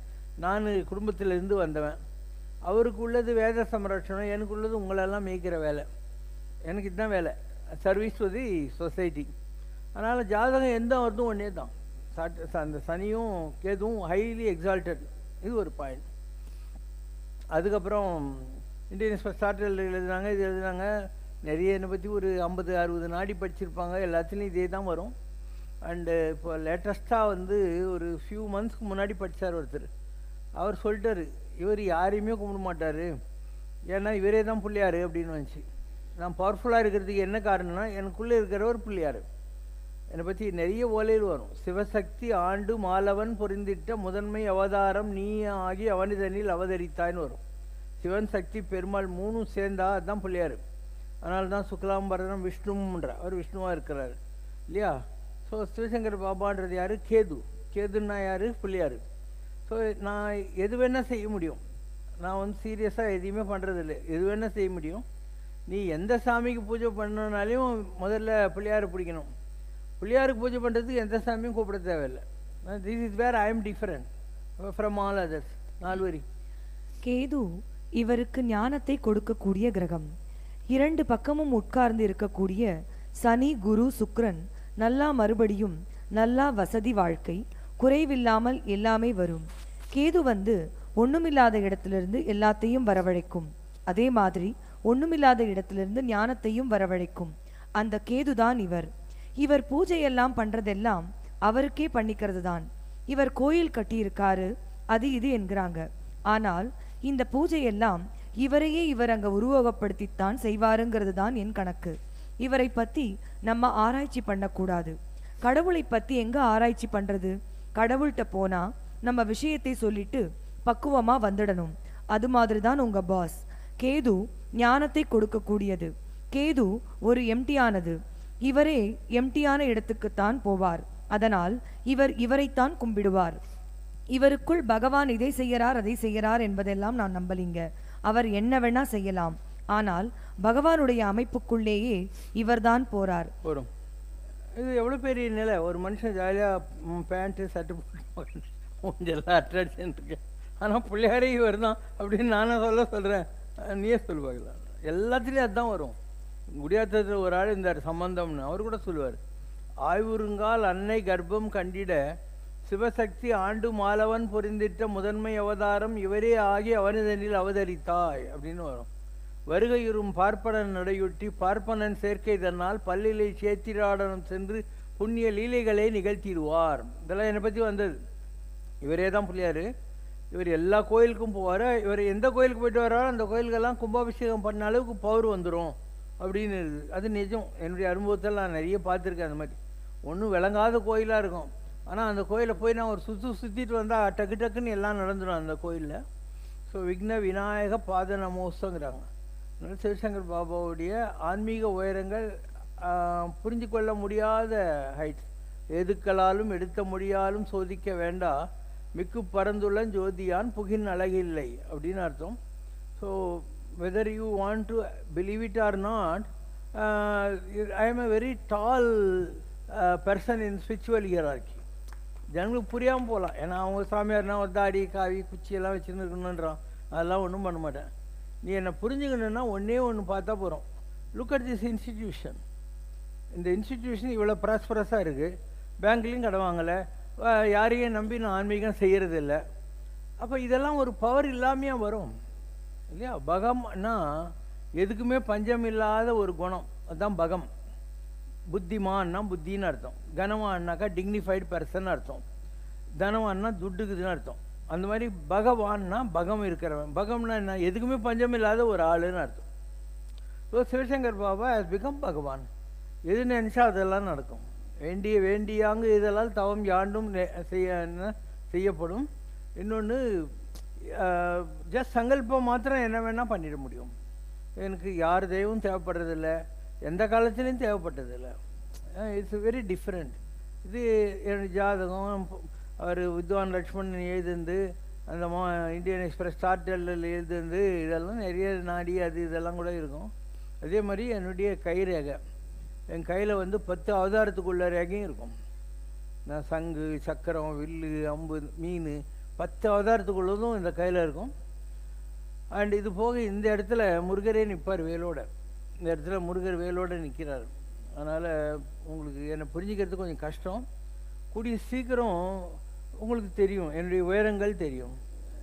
நான் குடும்பத்திலேருந்து வந்தவன். அவருக்கு உள்ளது வேத சம்ரட்சணம், எனக்கு உள்ளது உங்களெல்லாம் மேய்க்கிற வேலை. எனக்கு இதுதான் வேலை, சர்வீஸ் டு தி சொசைட்டி. அதனால் ஜாதகம் எந்த வருதும் ஒன்றே தான். அந்த சனியும் கேதுவும் ஹைலி எக்ஸால்ட்டட், இது ஒரு பாயிண்ட். அதுக்கப்புறம் இந்தியன் ஸ்டார்டல் எழுதுனாங்க, இது எழுதுனாங்க. நிறைய என்னை பற்றி ஒரு 50-60 நாடி படிச்சிருப்பாங்க, எல்லாத்துலேயும் இதே தான் வரும். அண்டு இப்போ லேட்டஸ்ட்டாக வந்து ஒரு ஃபியூ மந்த்ஸ்க்கு முன்னாடி படித்தார் ஒருத்தர். அவர் சொல்லிட்டார், இவர் யாரையுமே கும்பிட மாட்டார், ஏன்னா இவரே தான் பிள்ளையார் அப்படின்னு வந்துச்சு. நான் பவர்ஃபுல்லாக இருக்கிறதுக்கு என்ன காரணம்னா, எனக்குள்ளே இருக்கிறவர் பிள்ளையார். என்னை பற்றி நிறைய ஓலையில் வரும். சிவசக்தி ஆண்டு மாலவன் பொருந்திட்ட முதன்மை அவதாரம் நீ ஆகி அவனிதனில் அவதரித்தான்னு வரும். சிவன், சக்தி, பெருமாள் 3 சேர்ந்தா அதுதான் பிள்ளையார். அதனால தான் சுக்லாம்பரதம் விஷ்ணுன்ற அவர் விஷ்ணுவாக இருக்கிறார் இல்லையா. ஸோ சிவசங்கர் பாபான்றது யார்? கேது. கேதுன்னா யார்? பிள்ளையார். ஸோ நான் எது வேணால் செய்ய முடியும். நான் வந்து சீரியஸாக எதையுமே பண்ணுறதில்லை, எது வேணால் செய்ய முடியும். நீ எந்த சாமிக்கு பூஜை பண்ணனாலையும் முதல்ல பிள்ளையார் பிடிக்கணும். பிள்ளையாருக்கு பூஜை பண்ணுறதுக்கு எந்த சாமியும் கூப்பிட தேவையில்லை. This is where I am different from all others. 4 வரி. கேது இவருக்கு ஞானத்தை கொடுக்கக்கூடிய கிரகம். 2 பக்கமும் உட்கார்ந்து இருக்கக்கூடிய சனி, குரு, சுக்கிரன் நல்லா மறுபடியும் நல்லா வசதி வாழ்க்கை, குறைவில்லாமல் எல்லாமே வரும். கேது வந்து ஒண்ணுமில்லாத இடத்திலிருந்து எல்லாத்தையும் வரவழைக்கும். அதே மாதிரி ஒண்ணுமில்லாத இடத்திலிருந்து ஞானத்தையும் வரவழைக்கும். அந்த கேதுதான் இவர். இவர் பூஜையெல்லாம் பண்றதெல்லாம் அவருக்கே பண்ணிக்கிறது தான். இவர் கோயில் கட்டியிருக்காரு, அது இது என்கிறாங்க. ஆனால் இந்த பூஜையெல்லாம் இவரையே இவர் அங்க உருவகப்படுத்தித்தான் செய்வாருங்கிறது தான் என் கணக்கு. இவரை பத்தி நம்ம ஆராய்ச்சி பண்ணக்கூடாது. கடவுளை பத்தி எங்க ஆராய்ச்சி பண்றது? கடவுள்கிட்ட போனா நம்ம விஷயத்தை சொல்லிட்டு பக்குவமா வந்துடணும். அது மாதிரி தான் உங்க பாஸ். கேது ஞானத்தை கொடுக்கக்கூடியது. கேது ஒரு எம்டியானது. இவரே எம்டியான இடத்துக்குத்தான் போவார். அதனால் இவரைத்தான் கும்பிடுவார். இவருக்குள் பகவான் இதை செய்யறார் அதை செய்யறார் என்பதெல்லாம் நான் நம்பலிங்க. அவர் என்ன வேணா செய்யலாம். ஆனால் பகவானுடைய அமைப்புக்குள்ளேயே இவர்தான் போறார். வரும். இது எவ்வளோ பெரிய நிலை. ஒரு மனுஷன் ஜாலியாக பேண்ட்டு சட்டு போட்டு மூஞ்செல்லாம் அட்ராக்ஷன் இருக்கு. ஆனால் பிள்ளையாரே இவர் தான் அப்படின்னு நானே சொல்கிறேன். நீயே சொல்லுவாங்களா? எல்லாத்துலேயும் அதுதான் வரும். குடியாத்தத்தில் ஒரு ஆள் இருந்தார் சம்பந்தம்னு, அவர் கூட சொல்லுவார், ஆய்வுறுங்கால் அன்னை கர்ப்பம் கண்டிட சிவசக்தி ஆண்டு மாலவன் பொருந்திட்ட முதன்மை அவதாரம் இவரே ஆகி அவனிதனில் அவதரித்தாய் அப்படின்னு வரும். வருகையுறும் பார்ப்பனன் நடையொட்டி பார்ப்பனன் சேர்க்கை தன்னால் பல்லிலை சேத்திராடனம் சென்று புண்ணிய லீலைகளை நிகழ்த்திடுவார். இதெல்லாம் என்னை பற்றி வந்தது. இவரே தான் பிள்ளையார். இவர் எல்லா கோயிலுக்கும் போவார். இவர் எந்த கோயிலுக்கு போயிட்டு வர்றாரோ அந்த கோயிலுக்கெல்லாம் கும்பாபிஷேகம் பண்ண அளவுக்கு பவர் வந்துடும் அப்படின்னு. அது நிஜம். என்னுடைய அனுபவத்தில் நான் நிறைய பார்த்துருக்கேன். அந்த மாதிரி ஒன்றும் விளங்காத கோயிலாக இருக்கும். ஆனால் அந்த கோயிலை போய் நான் ஒரு சுற்றிட்டு வந்தால் டக்கு டக்குன்னு எல்லாம் நடந்துடும் அந்த கோயிலில். ஸோ விக்ன விநாயக பாத நமோஸ்தங்கிறாங்க. அதனால் சிவசங்கர் பாபாவுடைய ஆன்மீக உயரங்கள் புரிஞ்சு கொள்ள முடியாத ஹைட்ஸ். எதுக்களாலும் எடுத்த முடியாலும் சோதிக்க வேண்டா மிக்கு பரந்துள்ள ஜோதியான் புகின் அழகில்லை அப்படின்னு அர்த்தம். So whether you want to believe it or not, I am a very tall person in spiritual hierarchy. ஜனங்களுக்கு புரியாமல் போகலாம். ஏன்னா அவங்க சாமியார்னா ஒரு தாடி காவி குச்சியெல்லாம் வச்சுருக்கணுன்றான். அதெல்லாம் ஒன்றும் பண்ண மாட்டேன். நீ என்னை புரிஞ்சுக்கணுன்னா ஒன்றே ஒன்று பார்த்தா போகிறோம். Look at this institution. இந்த இன்ஸ்டிடியூஷன் இவ்வளோ ப்ராஸ்பரஸாக இருக்குது. பேங்க்லேயும் கடை வாங்கலை, யாரையும் நம்பி நான் ஆன்மீகம் செய்கிறதில்ல. அப்போ இதெல்லாம் ஒரு பவர் இல்லாமையாக வரும் இல்லையா? பகம்னா எதுக்குமே பஞ்சம் இல்லாத ஒரு குணம், அதுதான் பகம். புத்திமான்னா புத்தின்னு அர்த்தம். கனவான்னாக்கா டிக்னிஃபைடு பர்சன் அர்த்தம். தனவான்னா துட்டுக்குதுன்னு அர்த்தம். அந்த மாதிரி பகவான்னா பகம் இருக்கிறவன். பகம்னா என்ன? எதுக்குமே பஞ்சம் இல்லாத ஒரு ஆளுன்னு அர்த்தம். So Sivasankar Baba has become பகவான். எது நினச்சா அதெல்லாம் நடக்கும். வேண்டியாங்க இதெல்லாம் தவம் யாண்டும் செய்யப்படும். இன்னொன்று ஜஸ்ட் சங்கல்பம் மாத்திரம் என்ன வேணால் பண்ணிட முடியும். எனக்கு யார் தெய்வம் தேவைப்படுறதில்ல, எந்த காலத்துலேயும் தேவைப்பட்டதில்லை. It's very different. இது என்னுடைய ஜாதகம் அவர் வித்வான் லக்ஷ்மணன் எழுதுந்து, அந்த இந்தியன் எக்ஸ்பிரஸ் ஸ்டார்டலில் எழுதுந்து, இதெல்லாம் நிறைய நாடி அது இதெல்லாம் கூட இருக்கும். அதே மாதிரி என்னுடைய கை ரேகை, என் கையில் 10 அவதாரத்துக்குள்ள ரேகையும் இருக்கும். நான் சங்கு சக்கரம் வில்லு அம்பு மீன் 10 அவதாரத்துக்குள்ளதும் இந்த கையில் இருக்கும். அண்ட் இது போக இந்த இடத்துல முருகரே நிற்பார் வேலோட. இந்த இடத்துல முருகர் வேலோடு நிற்கிறார். அதனால் உங்களுக்கு என்னை புரிஞ்சுக்கிறது கொஞ்சம் கஷ்டம். கூடிய சீக்கிரம் உங்களுக்கு தெரியும், என்னுடைய உயரங்கள் தெரியும்.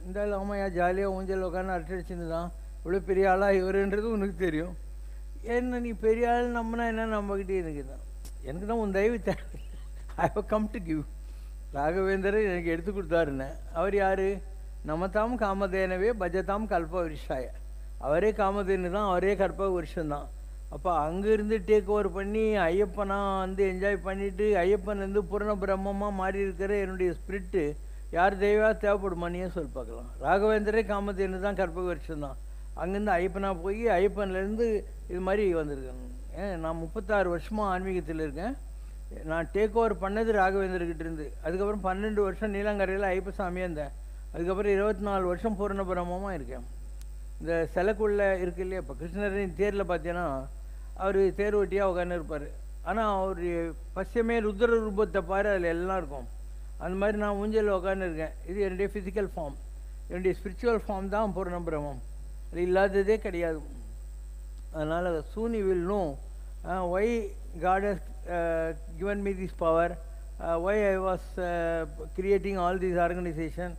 இந்த ஆமாயா ஜாலியாக ஊஞ்சல் உட்காந்து அட்டடிச்சுன்னு தான் இவ்வளோ பெரிய ஆளாக இவருன்றது உனக்கு தெரியும். என்ன நீ பெரிய ஆள் நம்பினா என்ன நம்மக்கிட்டே எனக்கு தான் உன் தயவு தேவை. I have come to give. Raghavendra எனக்கு எடுத்து கொடுத்தாருன்னு. அவர் யார்? நமதாம் காமதேனவே பஜதாம் கல்ப விருஷாய. அவரே காமதேனு தான், அவரே கல்ப வருஷம்தான். அப்போ அங்கேருந்து டேக் ஓவர் பண்ணி ஐயப்பனாக என்ஜாய் பண்ணிவிட்டு ஐயப்பன்லேருந்து பூரண பிரம்மமாக மாறி இருக்கிற என்னுடைய ஸ்பிரிட்டு யார் தெய்வாக தேவைப்படுமானியே சொல்லி பார்க்கலாம். ராகவேந்தரே காமதேனு தான், கற்பக வருஷம்தான். அங்கேருந்து ஐயப்பனாக போய் ஐயப்பன்லேருந்து இது மாதிரி வந்திருக்கேன். நான் 36 வருஷமாக ஆன்மீகத்தில் இருக்கேன். நான் டேக் ஓவர் பண்ணது ராகவேந்தர்கிட்ட இருந்து. அதுக்கப்புறம் 12 வருஷம் நீலாங்கரையில் ஐயப்ப சாமியாக இருந்தேன். அதுக்கப்புறம் 24 வருஷம் பூரண பிரம்மமாக இருக்கேன். இந்த சிலைக்குள்ளே இருக்கு இல்லையா, இப்போ கிருஷ்ணரின் தேரில் பார்த்தீங்கன்னா அவர் தேர் ஒட்டியாக உட்காந்து இருப்பார். ஆனால் அவர் பசியமே ருத்ர ரூபத்தை பாரு, அதில் எல்லாம் இருக்கும். அந்த மாதிரி நான் ஊஞ்சலில் உட்காந்துருக்கேன். இது என்னுடைய ஃபிசிக்கல் ஃபார்ம். என்னுடைய ஸ்பிரிச்சுவல் ஃபார்ம் தான் பூரண பிரம்மம். அது இல்லாததே கிடையாது. அதனால் soon you will know why God has given me this power, why I was creating all these organization.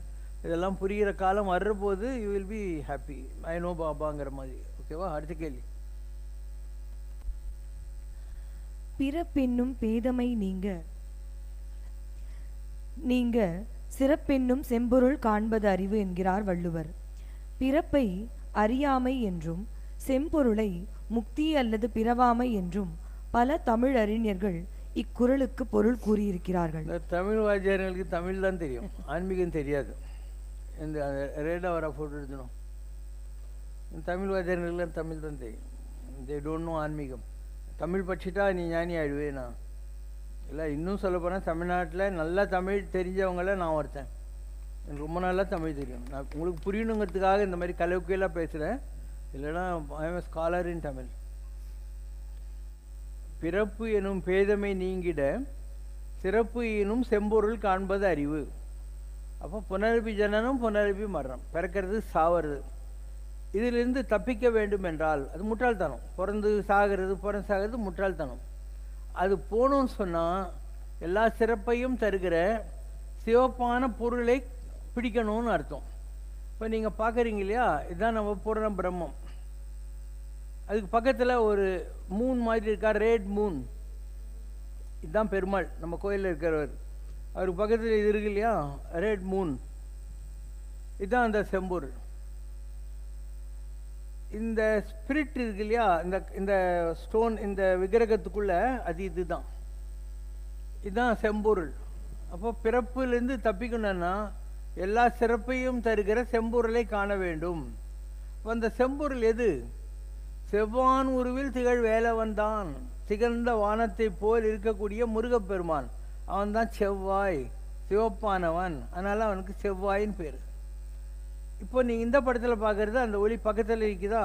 இதெல்லாம் புரிகிற காலம் வர்றபோது you will be happy. I know பாபாங்கிற மாதிரி. ஓகேவா? அடுத்த கேள்வி. பிறப்பென்னும் பேதமை நீங்க சிறப்பென்னும் செம்பொருள் காண்பது அறிவு என்கிறார் வள்ளுவர். பிறப்பை அறியாமை என்றும் செம்பொருளை முக்தி அல்லது பிறவாமை என்றும் பல தமிழ் அறிஞர்கள் இக்குறளுக்கு பொருள் கூறியிருக்கிறார்கள். இந்த தமிழ் வாத்தியார்களுக்கு தமிழ் தான் தெரியும், ஆன்மீகம் தெரியாது. இந்த ரேடா வர ஃபோட்டோ எடுக்கணும். தமிழ் வாத்தியார்களுக்கெல்லாம் தமிழ் தான் தெரியும். தே டோன்ட் நோ ஆன்மீகம். தமிழ் படிச்சுட்டா நீ ஞானி ஆயிடுவேனா? இல்லை, இன்னும் சொல்ல போனால் தமிழ்நாட்டில் நல்லா தமிழ் தெரிஞ்சவங்கள நான் ஒருத்தன். எனக்கு ரொம்ப நல்லா தமிழ் தெரியும். நான் உங்களுக்கு புரியணுங்கிறதுக்காக இந்த மாதிரி கலவுக்கையெல்லாம் பேசுகிறேன். இல்லைன்னா ஐ எம் ஸ்காலர் இன் தமிழ். பிறப்பு எனும் பேதமை நீங்கிட சிறப்பு எனும் செம்பொருள் காண்பது அறிவு. அப்போ புனரபி ஜனனம் புனரபி மரணம், பிறக்கிறது சாவது, இதிலிருந்து தப்பிக்க வேண்டும் என்றால் அது முட்டாள்தனம். பிறந்து சாகிறது முட்டாள்தனம். அது போகணும்னு சொன்னால் எல்லா சிறப்பையும் தருகிற சிவப்பான பொருளை பிடிக்கணும்னு அர்த்தம். இப்போ நீங்கள் பார்க்குறீங்க இல்லையா, இதுதான் நம்ம பூரண பிரம்மம். அதுக்கு பக்கத்தில் ஒரு மூன் மாதிரி இருக்கா, ரெட் மூன். இதுதான் பெருமாள், நம்ம கோயிலில் இருக்கிறவர். அவருக்கு பக்கத்தில் இது இருக்கு இல்லையா, ரெட் மூன். இதுதான் அந்த செம்பொருள். இந்த ஸ்பிரிட் இருக்கு இல்லையா, இந்த ஸ்டோன், இந்த விக்கிரகத்துக்குள்ள அது இதுதான், இதுதான் செம்பொருள். அப்போ பிறப்பிலிருந்து தப்பிக்கணும்னா எல்லா சிறப்பையும் தருகிற செம்பொருளை காண வேண்டும். அந்த செம்பொருள் எது? செவ்வான் உருவில் திகழ் வேலவன் தான், திகழ்ந்த வானத்தை போல் இருக்கக்கூடிய முருகப்பெருமான். அவன் தான் செவ்வாய், சிவப்பானவன். அதனால அவனுக்கு செவ்வாயின்னு பேர். இப்போ நீங்கள் இந்த படத்தில் பார்க்குறது அந்த ஒளி பக்கத்தில் இருக்குதா,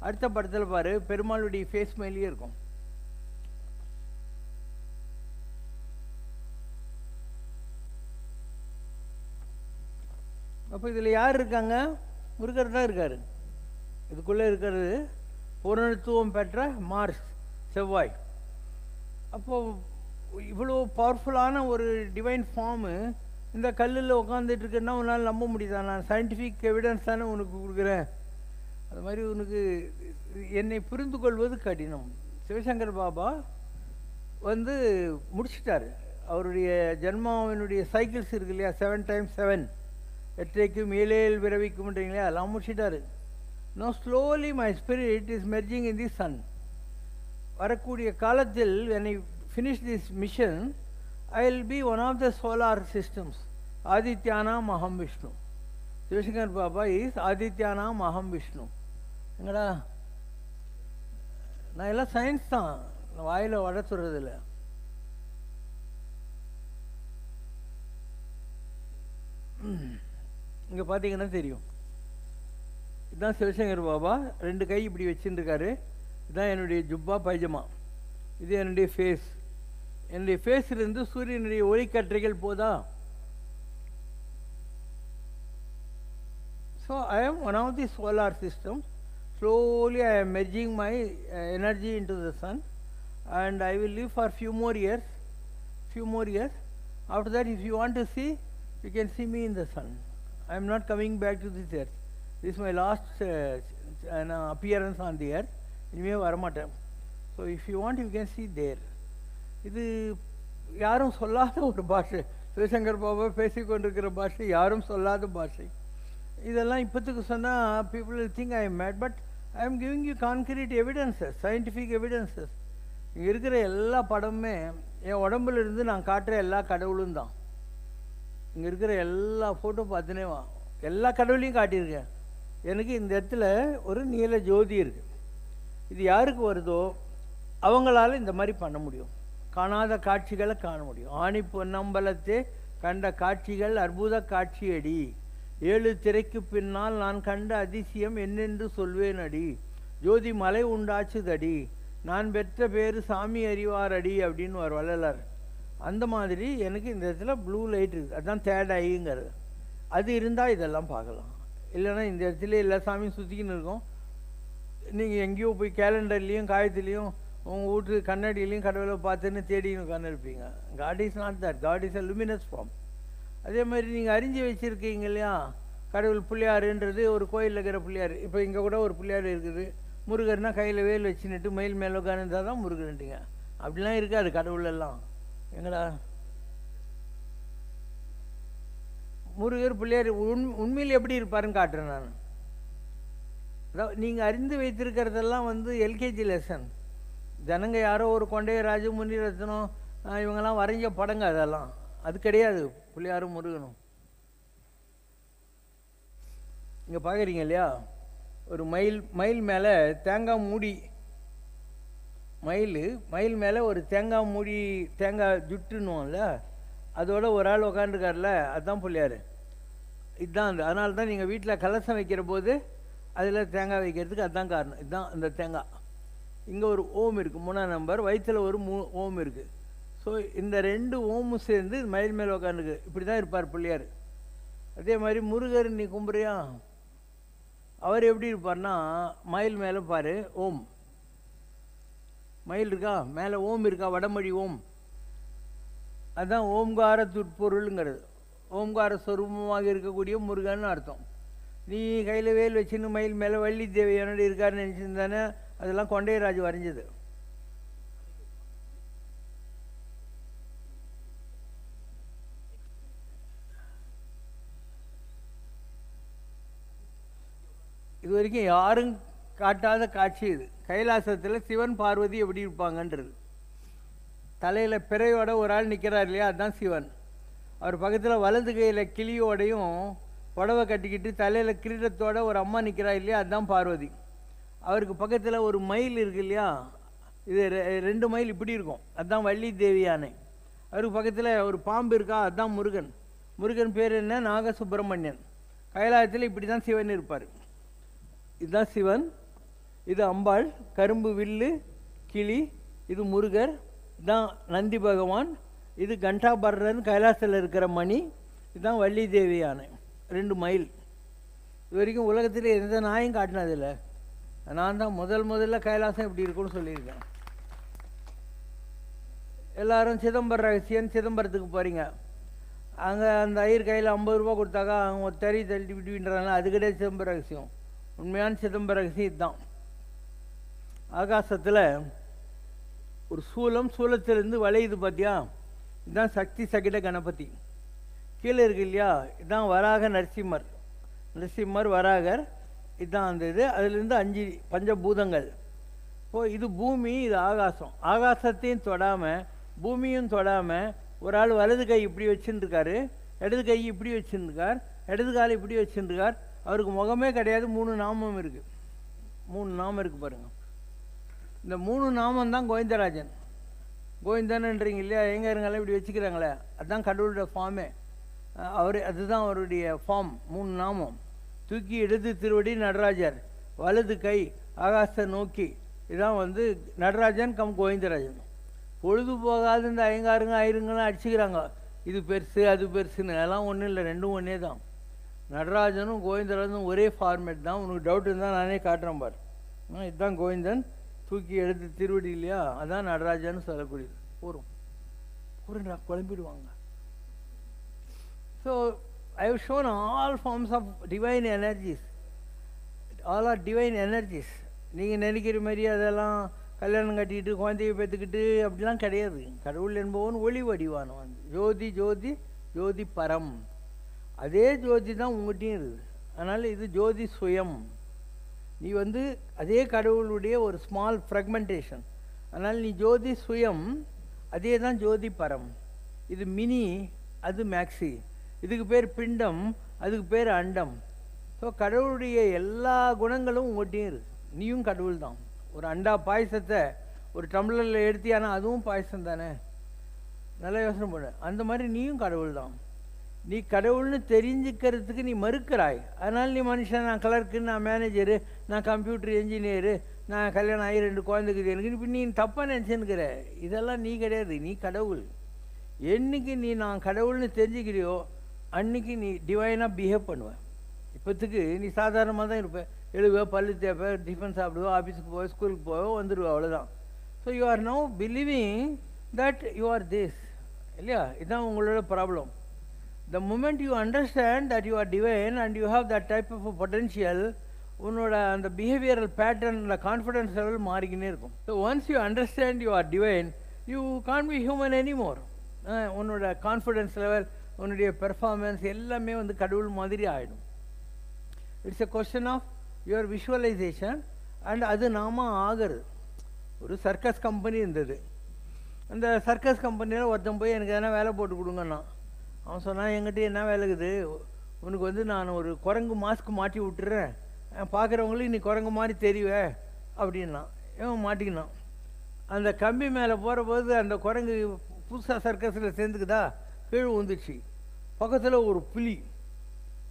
அடுத்த படத்தில் பாரு, பெருமாளுடைய ஃபேஸ் மேலேயே இருக்கும். அப்போ இதில் யார் இருக்காங்க? முருகர் தான் இருக்கார். இதுக்குள்ளே இருக்கிறது பூரணத்துவம் பெற்ற மார்ஸ், செவ்வாய். அப்போது இவ்வளோ பவர்ஃபுல்லான ஒரு டிவைன் ஃபார்மு இந்த கல்லில் உட்காந்துட்டு இருக்குன்னா உன்னால் நம்ப முடியுதா? நான் சயின்டிஃபிக் எவிடன்ஸ் தானே உனக்கு கொடுக்குறேன். அது மாதிரி உனக்கு என்னை புரிந்து கொள்வது கடினம். சிவசங்கர் பாபா வந்து முடிச்சிட்டார். அவருடைய ஜென்மாவினுடைய சைக்கிள்ஸ் இருக்கு இல்லையா, 7 times 7, எற்றைக்கும் ஏழேல் பிறவிக்கும்ன்றீங்களே, அதெல்லாம் முடிச்சிட்டாரு. No slowly my spirit is merging in the sun. வரக்கூடிய காலத்தில் when I finish this mission, I will be one of the solar systems. Adityanam Aham Vishnu. Sivashankar Baba is Adityanam Aham Vishnu. எங்கடா நான் எல்லாம் science தான், வாயில் வட சொல்கிறதில்ல. இங்கே பார்த்தீங்கன்னா தெரியும். இதுதான் சிவசங்கர் பாபா, 2 கை இப்படி வச்சுருக்காரு. இதுதான் என்னுடைய ஜுப்பா பைஜமா. இது என்னுடைய ஃபேஸ். என்னுடைய ஃபேஸிலிருந்து சூரியனுடைய ஒளிக்கற்றைகள் போதா. So I am one of the solar systems. Slowly I am merging my energy into the sun, and I will live for few more years. After that, if you want to see, you can see me in the sun. I am not coming back to this earth. This is my last appearance on the earth. இனிமே வரமாட்டேன். So if you want you can see there. இது யாரும் சொல்லாத ஒரு பாஷை. சிவசங்கர் பாபா பேசிக்கொண்டிருக்கிற பாஷை யாரும் சொல்லாத பாஷை. இதெல்லாம் இப்போத்துக்கு சொன்னால் people will think I am mad, but I am giving you concrete evidences, scientific evidences. இங்கே இருக்கிற எல்லா படமுமே என் உடம்புல இருந்து நான் காட்டுற எல்லா கடவுளும் தான். இங்கே இருக்கிற எல்லா ஃபோட்டோ பார்த்துனே வா, எல்லா கடவுளையும் காட்டியிருக்கேன். எனக்கு இந்த இடத்துல ஒரு நீல ஜோதி இருக்குது. இது யாருக்கு வருதோ அவங்களால இந்த மாதிரி பண்ண முடியும். காணாத காட்சிகளை காண முடியும். ஆணி பொன்னம்பலத்தே கண்ட காட்சிகள் அற்புத காட்சியடி, 7 திரைக்கு பின்னால் நான் கண்ட அதிசயம் என்னென்று சொல்வேன் அடி, ஜோதி மலை உண்டாச்சுதடி, நான் பெற்ற பேர் சாமி அறிவாரடி அப்படின்னு ஒரு வள்ளலார். அந்த மாதிரி எனக்கு இந்த இடத்துல ப்ளூ லைட் இருக்குது, அதுதான் தேர்ட் ஐங்கிறது. அது இருந்தால் இதெல்லாம் பார்க்கலாம். இல்லைன்னா இந்த இடத்துல எல்லா சாமியும் சுற்றிக்கின்னு இருக்கும். நீங்கள் எங்கேயோ போய் கேலண்டர்லேயும் காயத்துலேயும் உங்கள் வீட்டு கண்ணாடியிலையும் கடவுளை பார்த்துன்னு தேடின்னு உட்காந்துருப்பீங்க. God is not that. God is a luminous form. அதே மாதிரி நீங்கள் அறிஞ்சு வச்சுருக்கீங்க இல்லையா, கடவுள் பிள்ளையாருன்றது ஒரு கோயிலில் இருக்கிற பிள்ளையார். இப்போ இங்கே கூட ஒரு பிள்ளையார் இருக்குது. முருகர்னால் கையில் வேல் வச்சுன்னுட்டு மயில் மேலே உட்காந்துருந்தால் தான் முருகன்ட்டிங்க. அப்படிலாம் இருக்காது கடவுளெல்லாம். எங்கடா முருகர் பிள்ளையார் உண்மையில் எப்படி இருப்பாருன்னு காட்டுறேன் நான். அதாவது நீங்கள் அறிந்து வைத்திருக்கிறதெல்லாம் வந்து எல்கேஜி லெசன். ஜனங்க யாரோ ஒரு கொண்டையராஜு முனிரத்னம் இவங்கெல்லாம் வரைஞ்ச படங்க அதெல்லாம். அது கிடையாது பிள்ளையாரும் முருகனும். இங்கே பார்க்குறீங்க இல்லையா, ஒரு மயில் மேலே தேங்காய் மூடி, மயில் மேலே ஒரு தேங்காய் மூடி, தேங்காய் ஜுட்டுன்னுவோம்ல, அதோட ஒரு ஆள் உக்காந்துருக்கார்ல, அதுதான் பிள்ளையார். இதுதான் அதனால தான் நீங்கள் வீட்டில் கலசம் வைக்கிற போது அதில் தேங்காய் வைக்கிறதுக்கு அதுதான் காரணம். இதுதான் அந்த தேங்காய். இங்கே ஒரு ஓம் இருக்குது, 3ஆம் நம்பர், வயிற்றில் ஒரு ஓம் இருக்குது. ஸோ இந்த 2 ஓமும் சேர்ந்து மயில் மேலே உக்காந்துருக்கு. இப்படி தான் இருப்பார் பிள்ளையார். அதே மாதிரி முருகர் நீ கும்புறியா, அவர் எப்படி இருப்பார்னா மயில் மேலே பாரு ஓம், மயில் இருக்கா மேலே ஓம் இருக்கா, வடமொழி ஓம், அதுதான் ஓம்கார துட்பொருளுங்கிறது. ஓம்கார ஸ்வரூபமாக இருக்கக்கூடிய முருகன்னு அர்த்தம். நீ கையில் வேல் வச்சுன்னு மயில் மேலே வள்ளி தேவியானோடு இருக்காருன்னு நினச்சிருந்தானே, அதெல்லாம் கொண்டையராஜு வரைஞ்சது. இது வரைக்கும் யாரும் காட்டாத காட்சி இது. கைலாசத்தில் சிவன் பார்வதி எப்படி இருப்பாங்கன்றது. தலையில் பிறையோட ஒரு ஆள் நிற்கிறார் இல்லையா, அதுதான் சிவன். அவர் பக்கத்தில் வலது கையில் கிளியோடையும் புடவை கட்டிக்கிட்டு தலையில் கிரீடத்தோட ஒரு அம்மா நிற்கிறா இல்லையா, அதுதான் பார்வதி. அவருக்கு பக்கத்தில் ஒரு மயில் இருக்கு இல்லையா, இது 2 மயில் இப்படி இருக்கும், அதுதான் வள்ளி தேவி யானை. அவருக்கு பக்கத்தில் ஒரு பாம்பு இருக்கா, அதுதான் முருகன். முருகன் பேர் என்ன, நாகசுப்பிரமணியன். கைலாயத்தில் இப்படி தான் சிவன் இருப்பார். இதுதான் சிவன், இது அம்பாள், கரும்பு வில்லு கிளி, இது முருகர், இதுதான் நந்தி பகவான், இது கண்டாபர்ரன் கைலாசத்தில் இருக்கிற மணி, இதுதான் வள்ளி தேவி யானை. 2 மயில். இது வரைக்கும் உலகத்தில் எந்த நாயும் காட்டினதில்லை. நான் தான் முதல்ல கைலாசம் இப்படி இருக்குன்னு சொல்லியிருக்கேன். எல்லாரும் சிதம்பரம் ரகசியம், சிதம்பரத்துக்கு போகிறீங்க, அங்கே அந்த ஐயர் கையில் 50 ரூபா கொடுத்தாக்கா அவங்க தறி தள்ளி விட்டுவின்றாங்க. அது கிடையாது சிதம்பர ரகசியம். உண்மையான சிதம்பர ரகசியம் இதுதான். ஆகாசத்தில் ஒரு சூலத்திலிருந்து வளையுது பார்த்தியா, இதுதான் சக்தி சகிட கணபதி. கீழே இருக்கு இல்லையா, இதுதான் வராக நரசிம்மர் வராகர், இதுதான் அந்த இது. அதுலேருந்து 5 பஞ்சபூதங்கள். இப்போது இது பூமி, இது ஆகாசம். ஆகாசத்தையும் தொடாமல் பூமியும் தொடாமல் ஒரு ஆள் வலது கை இப்படி வச்சுருக்காரு, இடது கை இப்படி வச்சுருக்கார், இடது கால் இப்படி வச்சுருக்கார். அவருக்கு முகமே கிடையாது, 3 நாமம் இருக்குது. 3 நாமம் இருக்குது பாருங்கள். இந்த 3 நாமம் தான் கோவிந்தராஜன். கோவிந்தன்ன்றீங்க இல்லையா, எங்கெல்லாம் இப்படி வச்சுக்கிறாங்களே, அதுதான் கடவுளோட ஃபார்மே. அதுதான் அவருடைய ஃபார்ம். 3 நாமம். தூக்கி இடது திருவடி நடராஜர், வலது கை ஆகாசத்தை நோக்கி, இதான் வந்து நடராஜன் கம் கோவிந்தராஜன். பொழுது போகாது இந்த ஐயருங்கெல்லாம் அடிச்சுக்கிறாங்க, இது பெருசு அது பெருசுன்னு. அதெல்லாம் ஒன்றும் இல்லை, 2ம் ஒன்றே தான். நடராஜனும் கோவிந்தராஜனும் ஒரே ஃபார்மேட் தான். உனக்கு டவுட் இருந்தால் நானே காட்டுறேன் பார். இதுதான் கோவிந்தன், தூக்கி எடுத்து திருவடி இல்லையா, அதான் நடராஜன்னு சொல்லக்கூடியது. போறா குழம்பிடுவாங்க. So I have shown all forms of divine energies. All are divine energies. நீங்கள் நினைக்கிற மாதிரி அதெல்லாம் கல்யாணம் கட்டிக்கிட்டு குழந்தைய பெற்றுக்கிட்டு அப்படிலாம் கிடையாது. கடவுள் என்பவன் ஒளி வடிவானவன். ஜோதி ஜோதி ஜோதி பரம். அதே ஜோதி தான் உங்கள்கிட்டையும் இருக்குது. அதனால் இது ஜோதி சுயம். நீ வந்து அதே கடவுளுடைய ஒரு ஸ்மால் ஃப்ராக்மெண்டேஷன். அதனால் நீ ஜோதி சுயம், அதே தான் ஜோதி பரம். இது மினி, அது மேக்ஸி. இதுக்கு பேர் பிண்டம், அதுக்கு பேர் அண்டம். ஸோ கடவுளுடைய எல்லா குணங்களும் உங்கள்கிட்டையும் இருக்குது. நீயும் கடவுள் தான். ஒரு அண்டா பாயசத்தை ஒரு டம்ளரில் எடுத்தியானா அதுவும் பாயசம் தானே. நல்லா யோசனை பண்ணு. அந்த மாதிரி நீயும் கடவுள் தான். நீ கடவுள்னு தெரிஞ்சுக்கிறதுக்கு நீ மறுக்கிறாய். அதனால் நீ மனுஷன், நான் கிளர்க்கு, நான் மேனேஜரு, நான் கம்ப்யூட்டர் என்ஜினியரு, நான் கல்யாணம் ஆகி 2 குழந்தைக்குது எனக்கு, இப்போ நீ தப்பாக நினச்சின்னுக்கிற. இதெல்லாம் நீ கிடையாது, நீ கடவுள். என்னைக்கு நீ நான் கடவுள்னு தெரிஞ்சுக்கிறியோ அன்றைக்கி நீ டிவைனாக பிஹேவ் பண்ணுவேன். இப்போத்துக்கு நீ சாதாரணமாக தான் இருப்ப. எழுவ, பல்லு தேப்ப, டிஃபன் சாப்பிடுவோம், ஆஃபீஸுக்கு போவோம், ஸ்கூலுக்கு போவோம், வந்துடுவோம், அவ்வளோதான். So you are now believing that you are this இல்லையா. இதுதான் உங்களோட problem. The moment you understand that you are divine and you have that type of a potential, உன்னோட அந்த behavioral pattern, the confidence level மாறிக்கினே இருக்கும். So once you understand you are divine, you can't be human anymore. உன்னோட confidence level, உன்னுடைய performance எல்லாமே வந்து கடவுள் மாதிரி ஆகிடும். It's a question of your visualisation and அது நாம ஆகிறது. ஒரு சர்க்கஸ் கம்பெனி இருந்தது. அந்த சர்க்கஸ் கம்பெனியில் ஒருத்தன் போய் எனக்கு எதனா வேலை போட்டு கொடுங்கண்ணா. அவன் சொன்னான், என்கிட்ட என்ன வேலை இருக்குது, உனக்கு வந்து நான் ஒரு குரங்கு மாஸ்க் மாட்டி விட்டுறேன், பார்க்குறவங்களுக்கு நீ குரங்கு மாதிரி தெரிவே அப்படின்னா. இவன் மாட்டிக்கினான். அந்த கம்பி மேலே போகிற போது அந்த குரங்கு புதுசாக சர்க்கஸில் சேர்ந்துக்குதா, கீழே வந்துச்சு. பக்கத்தில் ஒரு புலி.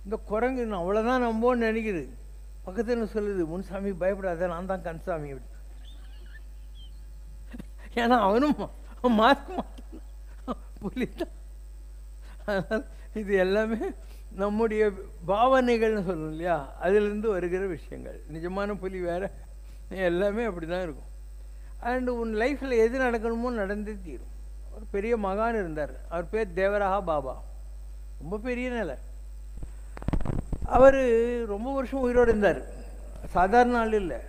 இந்த குரங்கு நான் அவ்வளோதான் நம்போன்னு நினைக்குது. பக்கத்தில் சொல்லுது, முன்சாமி பயப்படாத, நான் தான் கன்சாமி அப்படி. ஏன்னா அவனும் மாஸ்க் மாட்டான், புலி தான். அதனால் இது எல்லாமே நம்முடைய பாவனைகள்னு சொல்லணும் இல்லையா, அதிலிருந்து வருகிற விஷயங்கள். நிஜமான புலி வேற, எல்லாமே அப்படி தான் இருக்கும். அண்டு உன் லைஃப்பில் எது நடக்கணுமோ நடந்தே தீரும். ஒரு பெரிய மகான் இருந்தார், அவர் பேர் தேவராக பாபா. ரொம்ப பெரிய நிலை. அவர் ரொம்ப வருஷம் உயிரோடு இருந்தார். சாதாரண ஆள் இல்லை.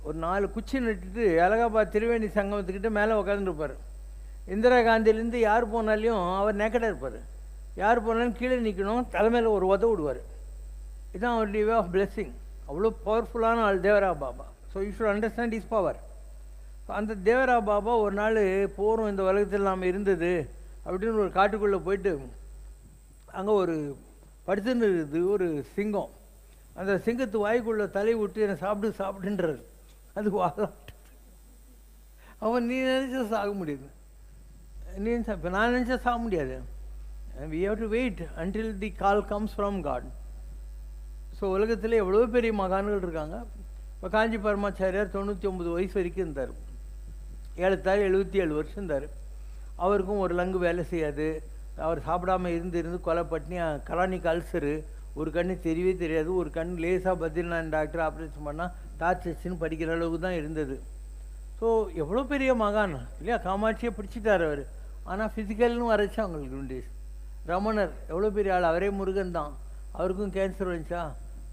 ஒரு 4 குச்சி நட்டுட்டு அலகாபாத் திரிவேணி சங்கமத்துக்கிட்ட மேலே உட்காந்துருப்பார். இந்திரா காந்தியிலேருந்து யார் போனாலையும் அவர் நேக்கடாக இருப்பார். யார் போனாலும் கீழே நிற்கணும், தலைமையில் ஒரு உத விடுவார். இதுதான் அவருடைய வே ஆஃப் பிளெஸ்ஸிங். அவ்வளோ பவர்ஃபுல்லான ஆள் Devara Baba. So you should understand is power. அந்த தேவரா பாபா ஒரு நாள் போகிறோம், இந்த உலகத்தில் நாம் இருந்தது அப்படின்னு ஒரு காட்டுக்குள்ளே போயிட்டு அங்கே ஒரு படுத்துன்னு இருக்குது ஒரு சிங்கம். அந்த சிங்கத்து வாய்க்குள்ளே தலை விட்டு என்னை சாப்பிடுன்றாரு. அது வாழாட்டு. அவன் நீ நினச்சா சாக முடியாது, நீ இப்போ நான் நினச்சா சாக முடியாது. we have to wait until the call comes from God. So உலகத்தில் எவ்வளோ பெரிய மகான்கள் இருக்காங்க. இப்போ காஞ்சி பரமாச்சாரியார் 99 வயசு வரைக்கும் இருந்தார். 77 வருஷம் இருந்தார். அவருக்கும் ஒரு லங்கு வேலை செய்யாது. அவர் சாப்பிடாமல் இருந்து கொலை பட்டினி, கரானிக் அல்சரு, ஒரு கண்ணு தெரியவே தெரியாது, ஒரு கண் லேசாக பத்ரிநாத் டாக்டர் ஆப்ரேஷன் பண்ணால் டார்ச் வச்சுன்னு படிக்கிற அளவுக்கு தான் இருந்தது. ஸோ எவ்வளோ பெரிய மகான் இல்லையா. காமாட்சியை பிடிச்சிட்டார் அவர். ஆனால் ஃபிசிக்கல்னு வரைச்சா அவங்களுக்கு உண்டு. ரமணர் எவ்வளோ பெரிய ஆள், அவரே முருகன் தான், அவருக்கும் கேன்சர் வந்துச்சா.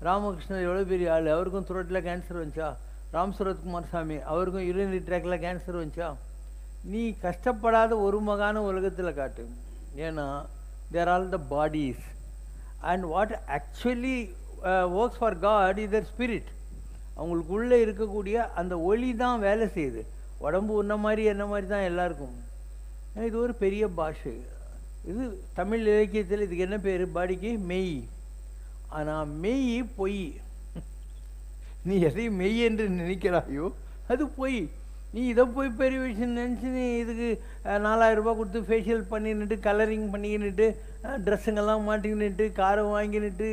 ராமகிருஷ்ணர் எவ்வளோ பெரிய ஆள், அவருக்கும் த்ரோட்டில் கேன்சர் வந்துச்சா. ராம் சரத்குமார் சாமி, அவருக்கும் யூரினரி ட்ராக்கில் கேன்சர் வந்துச்சா. நீ கஷ்டப்படாத ஒரு மகான உலகத்தில் காட்டு. ஏன்னா there all the bodies and what actually works for God is the spirit. அவங்களுக்குள்ளே இருக்கக்கூடிய அந்த ஒளி தான் வேலை செய்யுது. உடம்பு உன்ன மாதிரி என்ன மாதிரி தான் எல்லாருக்கும். இது ஒரு பெரிய பாஷை. இது தமிழ் இலக்கியத்தில் இதுக்கு என்ன பேர், பாடிக்கு மெய். ஆனால் மெய் பொய். நீ எதை மெய் என்று நினைக்கிறாயோ அது பொய். நீ இதை போய் பெரிய விஷயம் நினச்சி நீ இதுக்கு 4000 ரூபாய் கொடுத்து ஃபேஷியல் பண்ணின்னுட்டு, கலரிங் பண்ணிக்கின்னுட்டு, ட்ரெஸ்ஸுங்கெல்லாம் மாட்டிக்கின்னுட்டு, காரை வாங்கின்னுட்டு,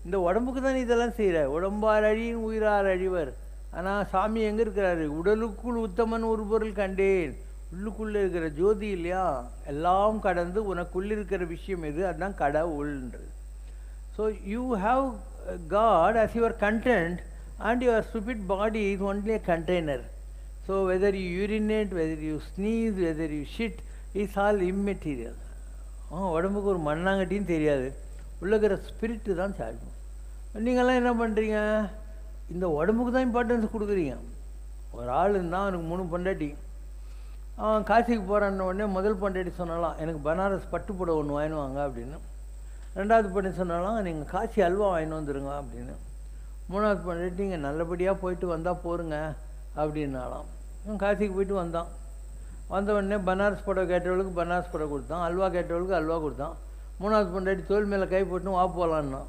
இந்த உடம்புக்கு தான் நீ இதெல்லாம் செய்கிற. உடம்பார் அழியின் உயிரார் அழிவர். ஆனால் சாமி எங்கே இருக்கிறாரு, உடலுக்குள் உத்தமன் ஒரு பொருள் கண்டேன். உள்ளுக்குள்ளே இருக்கிற ஜோதி இல்லையா, எல்லாம் கடந்து உனக்குள்ளே இருக்கிற விஷயம் எது, அதுதான் கடவுள்ன்றது. So you have God as your content and your stupid body is only a container. So whether you urinate, whether you sneeze, whether you shit, is all immaterial. உடம்புக்கு ஒரு மண்ணாங்கட்டின்னு தெரியாது, உள்ளக்கிற ஸ்பிரிட்டு தான் சார்ஜும். நீங்கள்லாம் என்ன பண்ணுறீங்க, இந்த உடம்புக்கு தான் இம்பார்ட்டன்ஸ் கொடுக்குறீங்க. ஒரு ஆள் இருந்தால் அவனுக்கு 3 பொண்டாட்டி. அவன் காசிக்கு போகிறான்ன உடனே முதல் பொண்டாட்டி சொன்னாலாம், எனக்கு பனாரஸ் பட்டுப்புடவை ஒன்று வாங்கினுவாங்க அப்படின்னு. 2வது பொண்ணு சொன்னாலாம், நீங்கள் காசி அல்வா வாங்கின்னு வந்துடுங்க அப்படின்னு. 3வது பொண்டாட்டி, நீங்கள் நல்லபடியாக போயிட்டு வந்தால் போருங்க அப்படின்னாலாம். இவன் காசிக்கு போயிட்டு வந்தான். வந்த உடனே பனாரஸ் புடவை கேட்டவளுக்கு பனாரஸ் புடவை கொடுத்தான், அல்வா கேட்டவளுக்கு அல்வா கொடுத்தான். 3வது பொண்டாட்டி தோல் மேலே கை போட்டுன்னு வா போகலான்னா.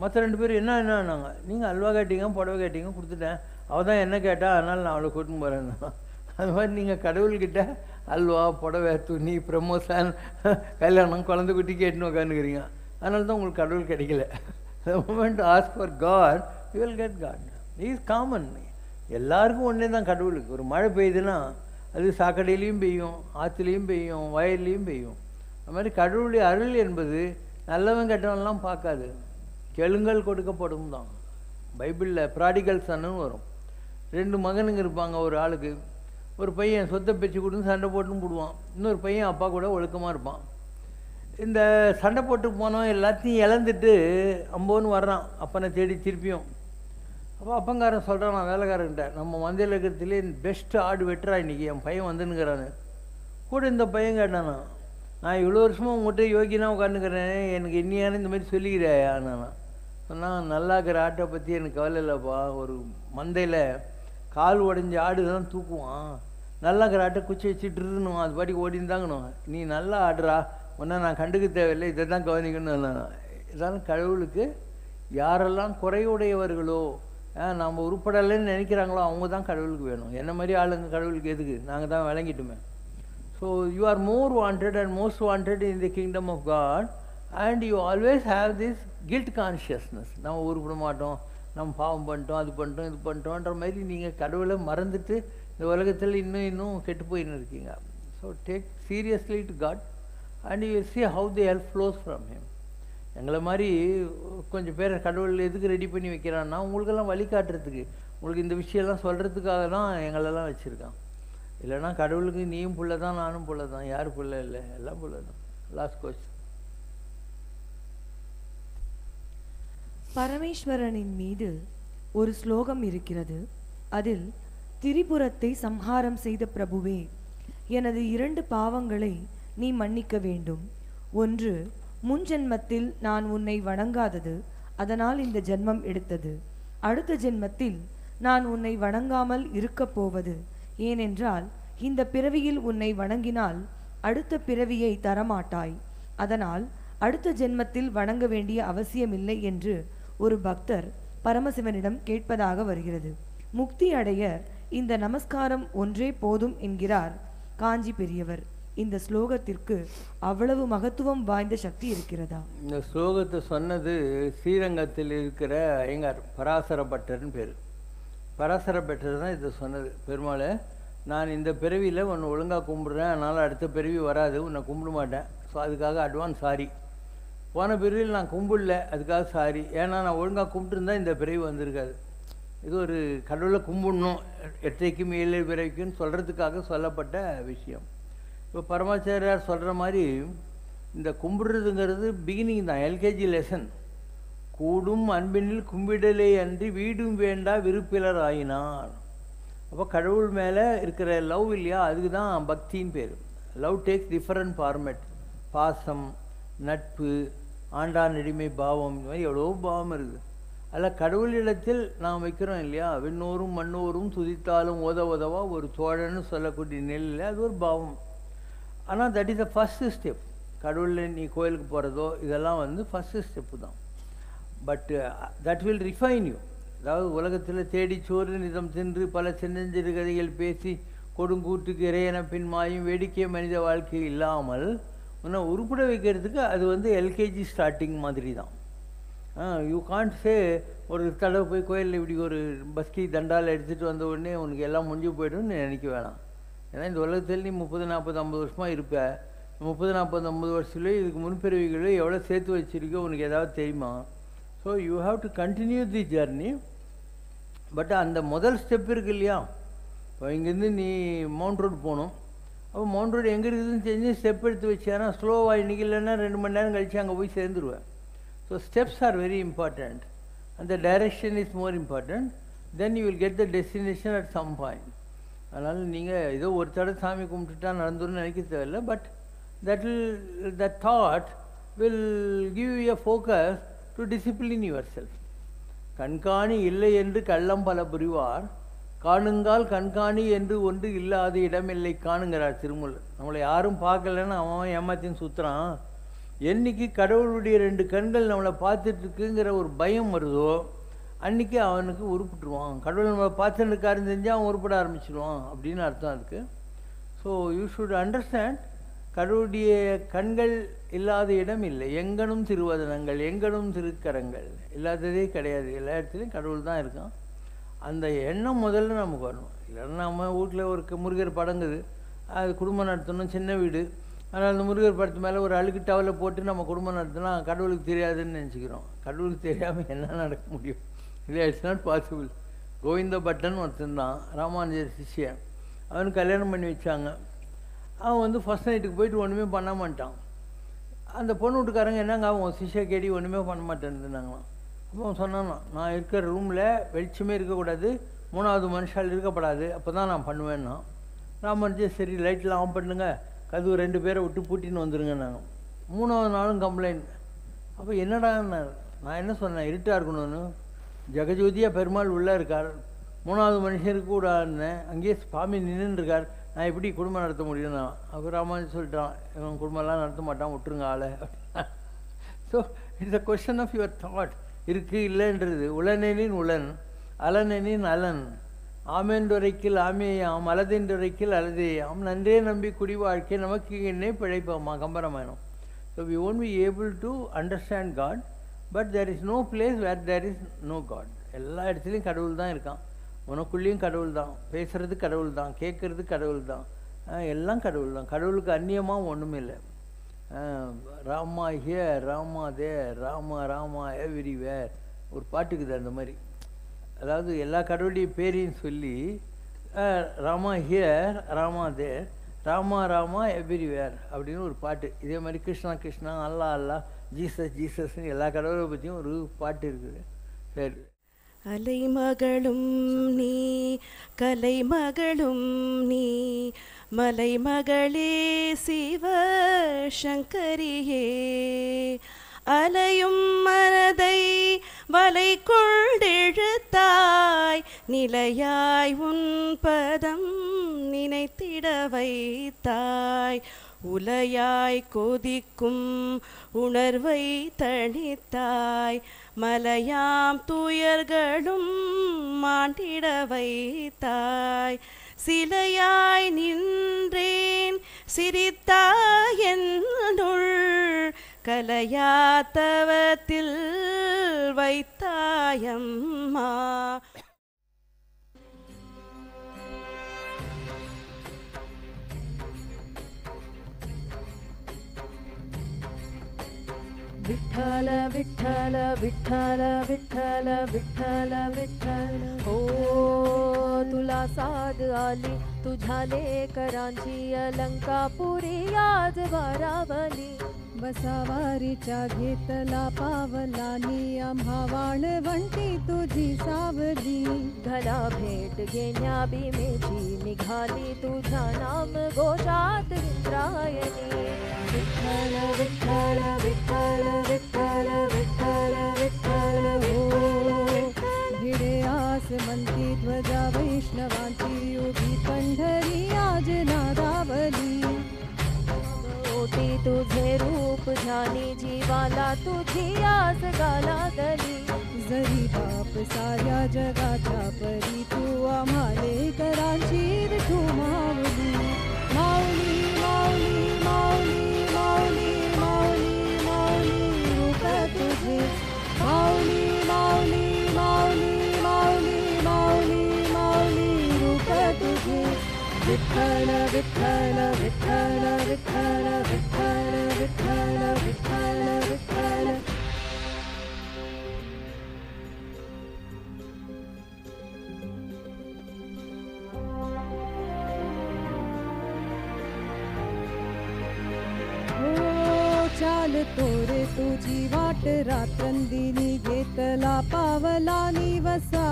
மற்ற 2 பேரும் என்னன்னாங்க, நீங்கள் அல்வா கேட்டீங்க, புடவை கேட்டீங்க, கொடுத்துட்டேன், அவள் தான் என்ன கேட்டா, அதனால் நான் அவளை கூட்டின்னு போகிறேன்னா. அது மாதிரி நீங்கள் கடவுள்கிட்ட அல்வா, புடவை, துணி, ப்ரமோஷன், கல்யாணம், குழந்தை குட்டி கேட்டுன்னு உட்காந்துக்கிறீங்க. அதனால தான் உங்களுக்கு கடவுள் கிடைக்கல. The moment to ask for God, you will get God. He is common. எல்லாருக்கும் ஒன்றே தான் கடவுளுக்கு. ஒரு மழை பெய்யுதுன்னா அது சாக்கடையிலையும் பெய்யும், ஆற்றுலையும் பெய்யும், வயல்லையும் பெய்யும். அது மாதிரி கடவுளுடைய அருள் என்பது நல்லவன் கெட்டவன்லாம் பார்க்காது. கெளுங்கள் கொடுக்கப்படும் தான். பைபிளில் ப்ராடிகல் சன்னு வரும். 2 மகனுங்க இருப்பாங்க ஒரு ஆளுக்கு. ஒரு பையன் சொத்தை பேச்சு கொடுத்து சண்டை போட்டுன்னு போடுவான். இன்னொரு பையன் அப்பா கூட ஒழுக்கமாக இருப்பான். இந்த சண்டை போட்டு போனோம் எல்லாத்தையும் இழந்துட்டு அம்போன்னு வர்றான் அப்பனை தேடி திருப்பியும். அப்போ அப்பங்காரன் சொல்கிறான், நான் வேலைக்காரன்ட்ட, நம்ம மந்தையில் இருக்கிறதுலே பெஸ்ட்டு ஆடு வெட்டுறா இன்றைக்கி என் பையன் வந்துன்னுக்கிறான்னு. கூட இந்த பையன் கேட்டானா, நான் இவ்வளோ வருஷமாக உங்கள்கிட்ட யோகினா உட்காந்துக்கிறேன், எனக்கு இன்னியான இந்த மாதிரி சொல்லிக்கிறாயா நானா. சொன்னால் நல்லா இருக்கிற ஆட்டை பற்றி எனக்கு கவலை இல்லைப்பா, ஒரு மந்தையில் கால் உடஞ்ச ஆடு தான் தூக்குவான், நல்லா இருக்கிற ஆட்டை குச்சி வச்சுட்டு இருக்கணும், அது பாட்டி ஓடின்னு தாங்கணும், நீ நல்லா ஆடுறா ஒன்றா நான் கண்டுக்க தேவையில்லை, இதை தான் கவனிக்கணும். இதான் கடவுளுக்கு யாரெல்லாம் குறையுடையவர்களோ நம்ம உருப்படலைன்னு நினைக்கிறாங்களோ அவங்க தான் கடவுளுக்கு வேணும். என்ன மாதிரி ஆளுங்க கடவுளுக்கு எதுக்கு, நாங்கள் தான் விளங்கிட்டுமே. So you are more wanted and most wanted in the kingdom of God and you always have this guilt consciousness. நம்ம உருப்பிட மாட்டோம், நம்ம பாவம் பண்ணிட்டோம், அது பண்ணிட்டோம், இது பண்ணிட்டோன்ற மாதிரி நீங்கள் கடவுளை மறந்துட்டு இந்த உலகத்தில் இன்னும் கெட்டு போயின்னு இருக்கீங்க. So take seriously to God and you will see how the help flows from him. எங்களை மாதிரி கொஞ்சம் பேர் கடவுள் எதுக்கு ரெடி பண்ணி வைக்கிறான்னா உங்களுக்கெல்லாம் வழிகாட்டுறதுக்கு, உங்களுக்கு இந்த விஷயம்லாம் சொல்கிறதுக்காக தான் எங்களெல்லாம் வச்சுருக்கான். இல்லைன்னா கடவுளுக்கு நீயும் புள்ள தான், நானும் புள்ள தான், யார் புள்ள இல்லை, எல்லாம் புள்ள தான். Last question. பரமேஸ்வரனின் மீது ஒரு ஸ்லோகம் இருக்கிறது. அதில் திரிபுரத்தை சம்ஹாரம் செய்த பிரபுவே, எனது 2 பாவங்களை நீ மன்னிக்க வேண்டும். ஒன்று, முன்ஜென்மத்தில் நான் உன்னை வணங்காதது, அதனால் இந்த ஜென்மம் எடுத்தது. அடுத்த ஜென்மத்தில் நான் உன்னை வணங்காமல் இருக்கப் போவது, ஏனென்றால் இந்த பிறவியில் உன்னை வணங்கினால் அடுத்த பிறவியை தரமாட்டாய், அதனால் அடுத்த ஜென்மத்தில் வணங்க வேண்டிய அவசியமில்லை என்று ஒரு பக்தர் பரமசிவனிடம் கேட்பதாக வருகிறது. முக்தி அடைய இந்த நமஸ்காரம் ஒன்றே போதும் என்கிறார் காஞ்சி பெரியவர். இந்த ஸ்லோகத்திற்கு அவ்வளவு மகத்துவம் வாய்ந்த சக்தி இருக்கிறதா? இந்த ஸ்லோகத்தை சொன்னது ஸ்ரீரங்கத்தில் இருக்கிற ஐயங்கார் பராசர பட்டர்னு பேர். பராசர பட்டர் தான் இதை சொன்னது. பெருமாளை, நான் இந்த பிறவியில் உன்னை ஒழுங்காக கும்பிட்றேன், அதனால் அடுத்த பிறவி வராது, உன்னை கும்பிட மாட்டேன், ஸோ அதுக்காக அட்வான்ஸ் சாரி. போன பிறவியில் நான் கும்பிடல, அதுக்காக சாரி, ஏன்னா நான் ஒழுங்காக கும்பிட்டுருந்தா இந்த பிறவி வந்திருக்காது. இது ஒரு கடவுளை கும்பிடணும் எற்றைக்கும் 7 பிறவிக்குன்னு சொல்கிறதுக்காக சொல்லப்பட்ட விஷயம். இப்போ பரமாச்சாரியார் சொல்கிற மாதிரி இந்த கும்பிடுறதுங்கிறது பிகினிங் தான், எல்கேஜி லெசன். கூடும் அன்பினில் கும்பிடலே அன்றி வீடும் வேண்டா விருப்பிலர் ஆயினார். அப்போ கடவுள் மேலே இருக்கிற லவ் இல்லையா, அதுக்கு தான் பக்தின்னு பேர். Love takes different format. பாசம், நட்பு, ஆண்டான் நெடிமை பாவம், இந்த மாதிரி எவ்வளோ பாவம் இருக்குது. அதில் கடவுளிடத்தில் நாம் வைக்கிறோம் இல்லையா, விண்ணோரும் மண்ணோரும் துதித்தாலும் உதவா ஒரு தோழன்னு சொல்லக்கூடிய நெல்லில் அது ஒரு பாவம். ஆனால் that is the first step. கடவுளில் நீ கோயிலுக்கு போகிறதோ இதெல்லாம் வந்து ஃபஸ்ட்டு ஸ்டெப்பு தான். But that will refine you. அதாவது உலகத்தில் தேடி சோறு நிதம் தின்று பல சின்னஞ்சிறு கதைகள் பேசி கொடுங்கூட்டுக்கு இறையன பின் மாயும் வேடிக்கை மனித வாழ்க்கை இல்லாமல் உன்னை உருப்பட வைக்கிறதுக்கு அது வந்து எல்கேஜி ஸ்டார்டிங் மாதிரி தான். யூ காண்ட் சே ஒரு தடவை போய் கோயிலில் இப்படி ஒரு பஸ்கி தண்டால் எடுத்துகிட்டு வந்த உடனே உனக்கு எல்லாம் முடிஞ்சு போய்டும்னு நினைக்க வேணாம். ஏன்னா இந்த உலகத்தில் நீ 30, 40, 50 வருஷமாக இருப்ப. 30, 40, 50 வருஷத்துலேயே இதுக்கு முன்பிறவிகளே எவ்வளோ சேர்த்து வச்சுருக்கோ உனக்கு ஏதாவது தெரியுமா? So you have to continue the journey. But அந்த முதல் ஸ்டெப் இருக்கு இல்லையா, இப்போ இங்கேருந்து நீ மவுண்ட் ரோடு போகணும். அப்போ மவுண்ட் ரோடு எங்கே இருக்குதுன்னு தெரிஞ்சு ஸ்டெப் எடுத்து வச்சேன்னா ஸ்லோவாக இன்றைக்கி இல்லைன்னா 2 மணி நேரம் கழித்து அங்கே போய் சேர்ந்துருவேன். So steps are very important and the direction is more important. Then you will get the destination at some point. அதனால் நீங்கள் ஏதோ ஒரு தடவை சாமி கும்பிட்டுட்டா நடந்துருன்னு நினைக்க தேவையில்லை. But that thought will give you a focus to discipline yourself. கண்காணி இல்லை என்று கள்ளம் பல புரிவார், காணுங்கால் கண்காணி என்று ஒன்று இல்லாத இடமில்லை காணுங்கிறார் திருமூலர். நம்மளை யாரும் பார்க்கலன்னு அவன் ஏமாத்தின்னு சுற்றுறான். என்னைக்கு கடவுளுடைய 2 கண்கள் நம்மளை பார்த்துட்ருக்குங்கிற ஒரு பயம் வருதோ அன்றைக்கி அவனுக்கு உருப்பிட்டுருவான். கடவுள் நம்மளை பார்த்துருக்காருன்னு தெரிஞ்சால் அவன் உருப்பிட ஆரம்பிச்சிடுவான் அப்படின்னு அர்த்தம் இருக்குது. ஸோ யூ ஷுட் அண்டர்ஸ்டாண்ட், கடவுளுடைய கண்கள் இல்லாத இடம் இல்லை. எங்கனும் திருவதனங்கள், எங்கனும் திருக்கரங்கள், இல்லாததே கிடையாது. எல்லா இடத்துலையும் கடவுள் தான் இருக்கான். அந்த எண்ணம் முதல்ல நமக்கு வரணும். இல்லைன்னா நம்ம வீட்டில் ஒரு முருகர் படங்குது, அது குடும்பம் நடத்தணும், சின்ன வீடு, அதனால் அந்த முருகர் படத்து மேலே ஒரு அழுக்கு டவலை போட்டு நம்ம குடும்பம் நடத்தினா கடவுளுக்கு தெரியாதுன்னு நினச்சிக்கிறோம். கடவுளுக்கு தெரியாமல் என்ன நடக்க முடியும்? இல்லை, it's not possible. Govinda Bhattan ஒருத்தன் தான், ராமானுஜர் சிஷ்யன். அவனுக்கு கல்யாணம் பண்ணி வச்சாங்க. அவன் வந்து ஃபஸ்ட் நைட்டுக்கு போயிட்டு ஒன்றுமே பண்ண மாட்டான். அந்த பொண்ணு வீட்டுக்காரங்க என்னங்க அவன் சிஷ்யா கேடி ஒன்றுமே பண்ண மாட்டேன்னுனாங்களாம். அப்போ அவன் சொன்னான், நான் இருக்கிற ரூமில் வெளிச்சமே இருக்கக்கூடாது, 3வது மனுஷால் இருக்கப்படாது, அப்போ தான் நான் பண்ணுவேன்னா. ராமானுஜர் சரி லைட்லாம் ஆன் பண்ணுங்க, கதவு 2 பேரை விட்டு பூட்டின்னு வந்துருங்க. நாங்கள் 3வது நாளும் கம்ப்ளைண்ட். அப்போ என்னடா நான் என்ன சொன்னேன், இருட்டாக இருக்கணும்னு. ஜெகஜோதியாக பெருமாள் உள்ளே இருக்கார், 3வது மனுஷருக்கு கூட இருந்தேன், அங்கேயே சுவாமி நின்றுருக்கார், நான் எப்படி குடும்பம் நடத்த முடியும்னா. அவர் ராமானு சொல்லிட்டான், இவன் குடும்பம்லாம் நடத்த மாட்டான், விட்டுருங்க ஆளை. So it's a question of your thought. இருக்குது இல்லைன்றது. உளனெனின் உளன், அலனெனின் அலன், ஆமென்றுரைக்கில் ஆமேயாம், அலதென்றுரைக்கில் அலதேயாம், நன்றே நம்பி குடி வாழ்க்கை நமக்கு என்னே பிழைப்போமா, Kambaramayanam. So we won't be able to understand God, but there is no place where there is no God. எல்லா இடத்துலையும் கடவுள் தான் இருக்கான். உனக்குள்ளேயும் கடவுள் தான், பேசுகிறது கடவுள் தான், கேட்குறது கடவுள் தான், எல்லாம் கடவுள் தான். கடவுளுக்கு அந்நியமாக ஒன்றுமே இல்லை. Rama here, Rama there, Rama Rama everywhere ஒரு பாட்டுக்குது அந்த மாதிரி. அதாவது எல்லா கடவுளுடைய பேரையும் சொல்லி Rama here, Rama there, Rama Rama everywhere அப்படின்னு ஒரு பாட்டு. இதே மாதிரி கிருஷ்ணா கிருஷ்ணா, அல்லா அல்லா, ஜீசஸ் ஜீசஸ்ன்னு எல்லா கடவுளை பற்றியும் ஒரு பாட்டு இருக்குது. சரி. அலைமகளும் நீ, கலைமகளும் நீ, மலைமகளே சிவ சங்கரியே, அலையும் மனதை வலை கொண்டிழுத்தாய், நிலையாய் உன் பதம் நினைத்திட வைத்தாய், உலையாய் கொதிக்கும் உணர்வை தணித்தாய், மலையாம் துயர்களும் மாண்டிட வைத்தாய், சிலையாய் நின்றேன் சிரித்தாய் என்னுள், கலையா தவத்தில் வைத்தாயம்மா. विठ्ठल विठ्ठल विठ्ठल विठ्ठल विठ्ठल विठ्ठल, हो तुला साद आली तुझ्या लेकरांची, अलंकापुरी आज वारावली, बसावारीच्या घेतला पावलानी, आम्हा वाळवंटी तुझी सावली, घरा भेट घेण्या भीमेची, निघाली तुझ्या नाम घोषात इंद्रायणी. विठ्ठल विठ्ठल विठ्ठल विठ्ठल विठ्ठल विठ्ठल, हो भिडे आस म्हणती ध्वजा वैष्णवांची, उभी पंढरी आज नादावली, ओटी तुझे रूप ध्यानी, जीवाला तुझी आस गाला गली, जरी बाप साऱ्या जगाच्या परी, तू आम्हाले करांची विठू माऊली, माऊली माऊली माऊली माऊली माऊली माऊली रूप तुझे, माऊली माऊली माऊली माऊली माऊली माऊली रूप तुझे. विठ्ठल विठ्ठल विठ्ठल विठ्ठल विठ्ठल विठ्ठल विठ्ठल विठ्ठल. चालतो रे तुझी वाट रात्रंदिनी, घेतला पावलानी वसा,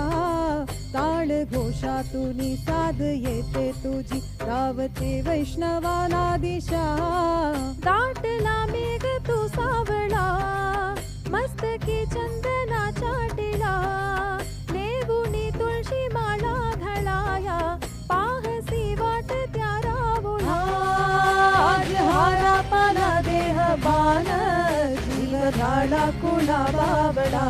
ताळ घोषातूनी साध येते तुझी, गावते वैष्णवाना दिशा, दाटला मेघ तू सावळा, मस्तकी चंदना चाटिला, लेबुनी तुळशी माळा घालाया, पाहसी वाट त्या रावुळा, आज हारा पाला देह बाण, जीव झाला कुणा बाबडा,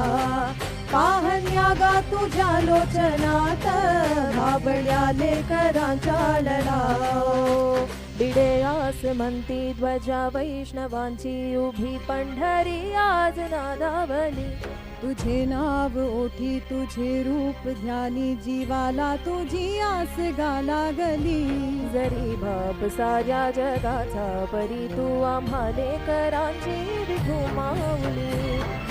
पाहण्या गा तुझ्या लोचनात, भाबड्या लेकरांच्या लढाव, बिडे आस म्हणती ध्वजा वैष्णवांची, उभी पंढरी आज नादावली, तुझे नाव ओठी तुझे रूप ध्यानी, जीवाला तुझी आस गाला गली, जरी बाप साऱ्या जगाचा परी, तू आम्हा लेकरांची विठू माऊली,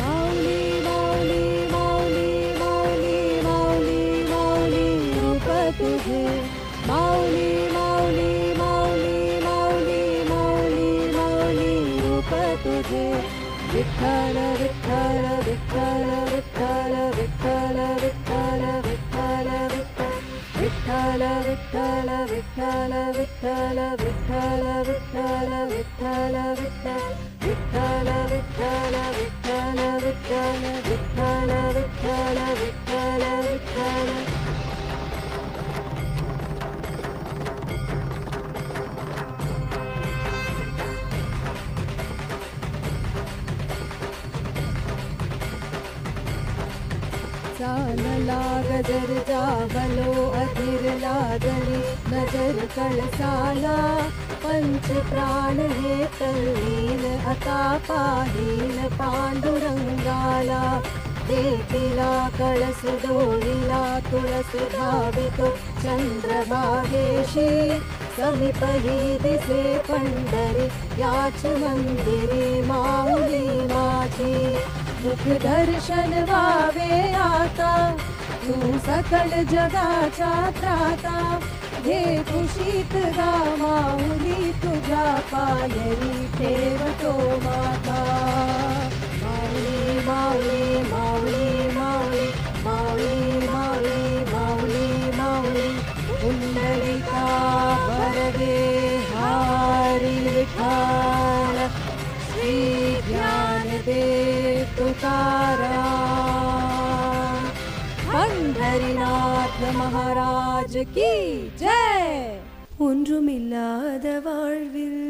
माऊली माऊली माऊली माऊली माऊली माऊली रूप तुझे, माऊली माऊली माऊली माऊली माऊली माऊली रूप तुझे. विठ्ठल विठ्ठल विठ्ठल विठ्ठल विठ्ठल विठ्ठल विठ्ठल विठ्ठल विठ्ठल विठ्ठल विठ्ठल विठ्ठल विठ्ठल विठ्ठल विठ्ठल विठ्ठल विठ्ठल विठ्ठल विठ्ठल विठ्ठल विठ्ठल विठ्ठल विठ्ठल विठ्ठल चालला गजर जावलो अधीर लादली नजर कळसाला पंच प्राण हे तल्लीन आता पाहीन पांडुरंगाला देतीला कळस डोलीला तुळस धावितो चंद्रभागेशी समीपही दिसे पंढरी याच मंदिरी माऊली माझी मुख दर्शन व्हावे आता तू सकल जगाचा त्राता घे कुशीत गा माऊली तुझ्या पायरी ठेवतो माता माऊली माऊली माऊली माऊली माऊली माऊली माऊली माऊली पुंडलिका वरदे हरी विठ्ठल श्री ज्ञानदेव तुकाराम पंढरीनाथ महाराज की जय. ஒன்றுமில்லாத வாழ்வில்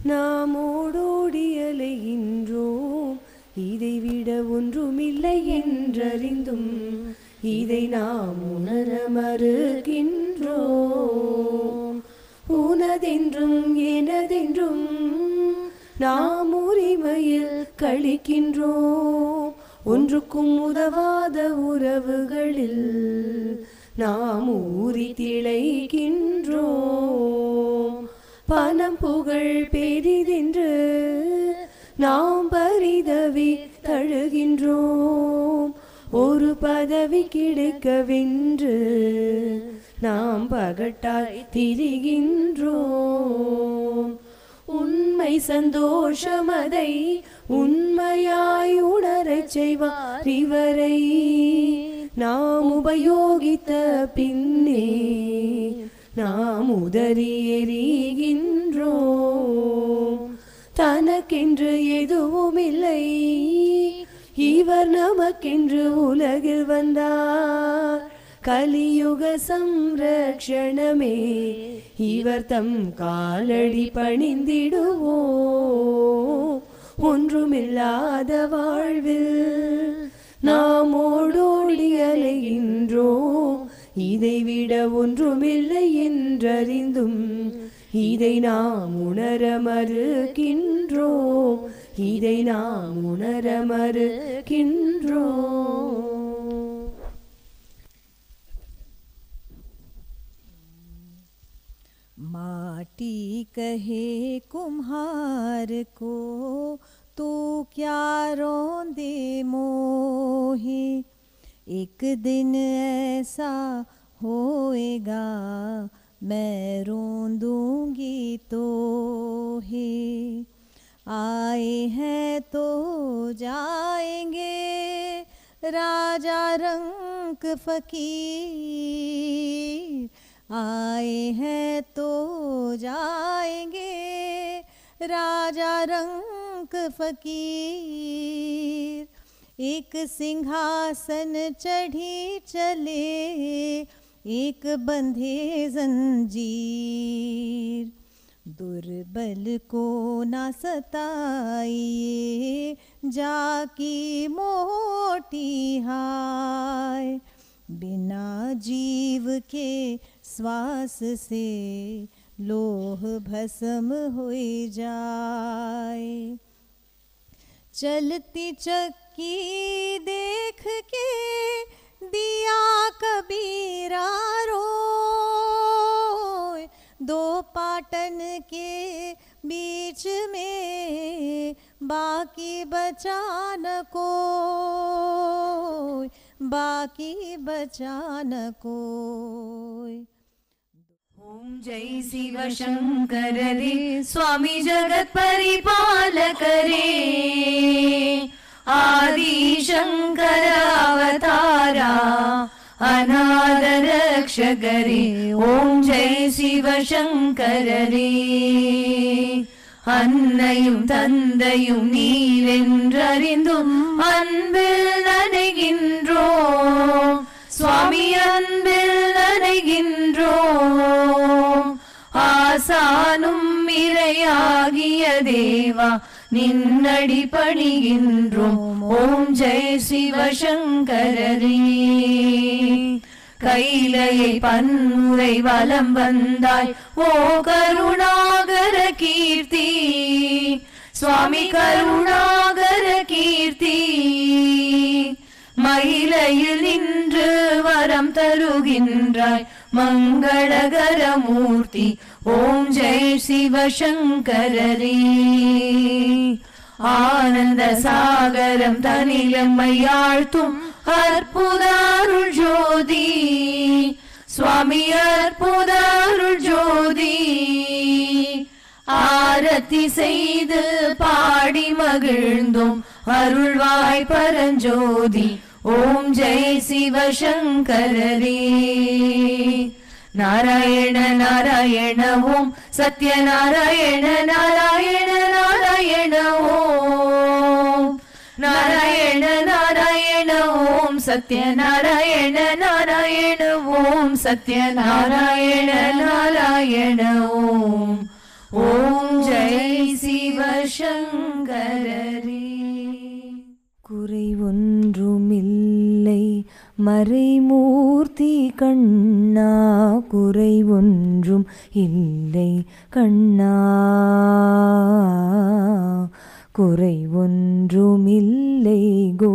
நாம் ஓடோடி அலைகின்றோம், இதைவிட ஒன்றுமில்லை என்றறிந்தும் இதை நாம் உணர மறுக்கின்றோம். உனதென்றும் எனதென்றும் நாம் உரிமையில் கழிக்கின்றோம். ஒன்றுக்கும் உதவாத உறவுகளில் நாம் ஊறி திளைக்கின்றோம். பணம் புகழ் பெரிதென்று நாம் பரிதவி தழுகின்றோம். ஒரு பதவி கிடைக்கவென்று நாம் பகட்டாய் திரிகின்றோம். உண்மை சந்தோஷமதை உண்மையாய் உணரச் செய்வார் இவரை நாம் உபயோகித்த பின்னே நாம் உதறி எறிகின்றோம். தனக்கென்று எதுவுமில்லை, இவர் நமக்கென்று உலகில் வந்தார். கலியுக சம்ரக்ஷணமே இவர் தம் காலடி பணிந்திடுவோம். ஒன்றுமில்லாத வாழ்வில் நாம் ஓடோடி அலைகின்றோம், இதைவிட ஒன்றுமில்லை என்றறிந்தும் இதை நாம் உணர மறுக்கின்றோம். இதை நாம் உணர மறுக்கின்றோம். माटी कहे कुम्हार को तू क्या रोंदे मोहे, एक दिन ऐसा होएगा मैं रोंदूंगी तो है. आए हैं तो जाएंगे राजा रंक फकीर, आए हैं तो जाएंगे राजा रंक फकीर. एक सिंहासन चढ़ी चले, एक बंधे जंजीर. दुर्बल को ना सताइए जाकी मोटी हाय, बिना जीव के श्वास से लोह भस्म हो जाए. चलती चक्की देख के दिया कबीरा रोए, दो पाटन के बीच में बाकी बचा न कोई, बाकी बचा न कोई. ओम जय शिव शंकर रे स्वामी जगत परिपालक रे, आदि शंकर अवतारा अनाथ रक्षक रे. ओम जय शिव शंकर रे அன்னையும் தந்தையும் நீரென்றறிந்தும் அன்பில் நனைகின்றோம் சுவாமி, அன்பில் நனைகின்றோம். ஆசானும் இறையாகிய தேவா நின்னடி பணிகின்றோம். ஓம் ஜெய் சிவசங்கரரே. கைலையை பன்முறை வலம் வந்தாய் ஓ கருணாகர கீர்த்தி சுவாமி, கருணாகர கீர்த்தி. மயிலையில் நின்று வரம் தருகின்றாய் மங்களகர மூர்த்தி. ஓம் ஜெய் சிவசங்கரரே. ஆனந்த சாகரம் தனிலம்மையாழ்த்தும் அற்புத அருள் ஜோதி சுவாமி, அற்புத அருள் ஜோதி. ஆரத்தி செய்து பாடி மகிழ்ந்தோம் அருள்வாய் பரஞ்சோதி. ஓம் ஜெய் சிவசங்கரரே. நாராயண நாராயண ஓம் சத்யநாராயண நாராயண நாராயண ஓம் நாராயண நாராயண ஓம் சத்யநாராயண நாராயண ஓம் சத்யநாராயண நாராயண ஓம். ஓம் ஜெய் சிவசங்கரரே. குறை ஒன்றுமில்லை மறைமூர்த்தி கண்ணா, குறை ஒன்றும் இல்லை கண்ணா, குறை ஒன்றுமில்லை கோ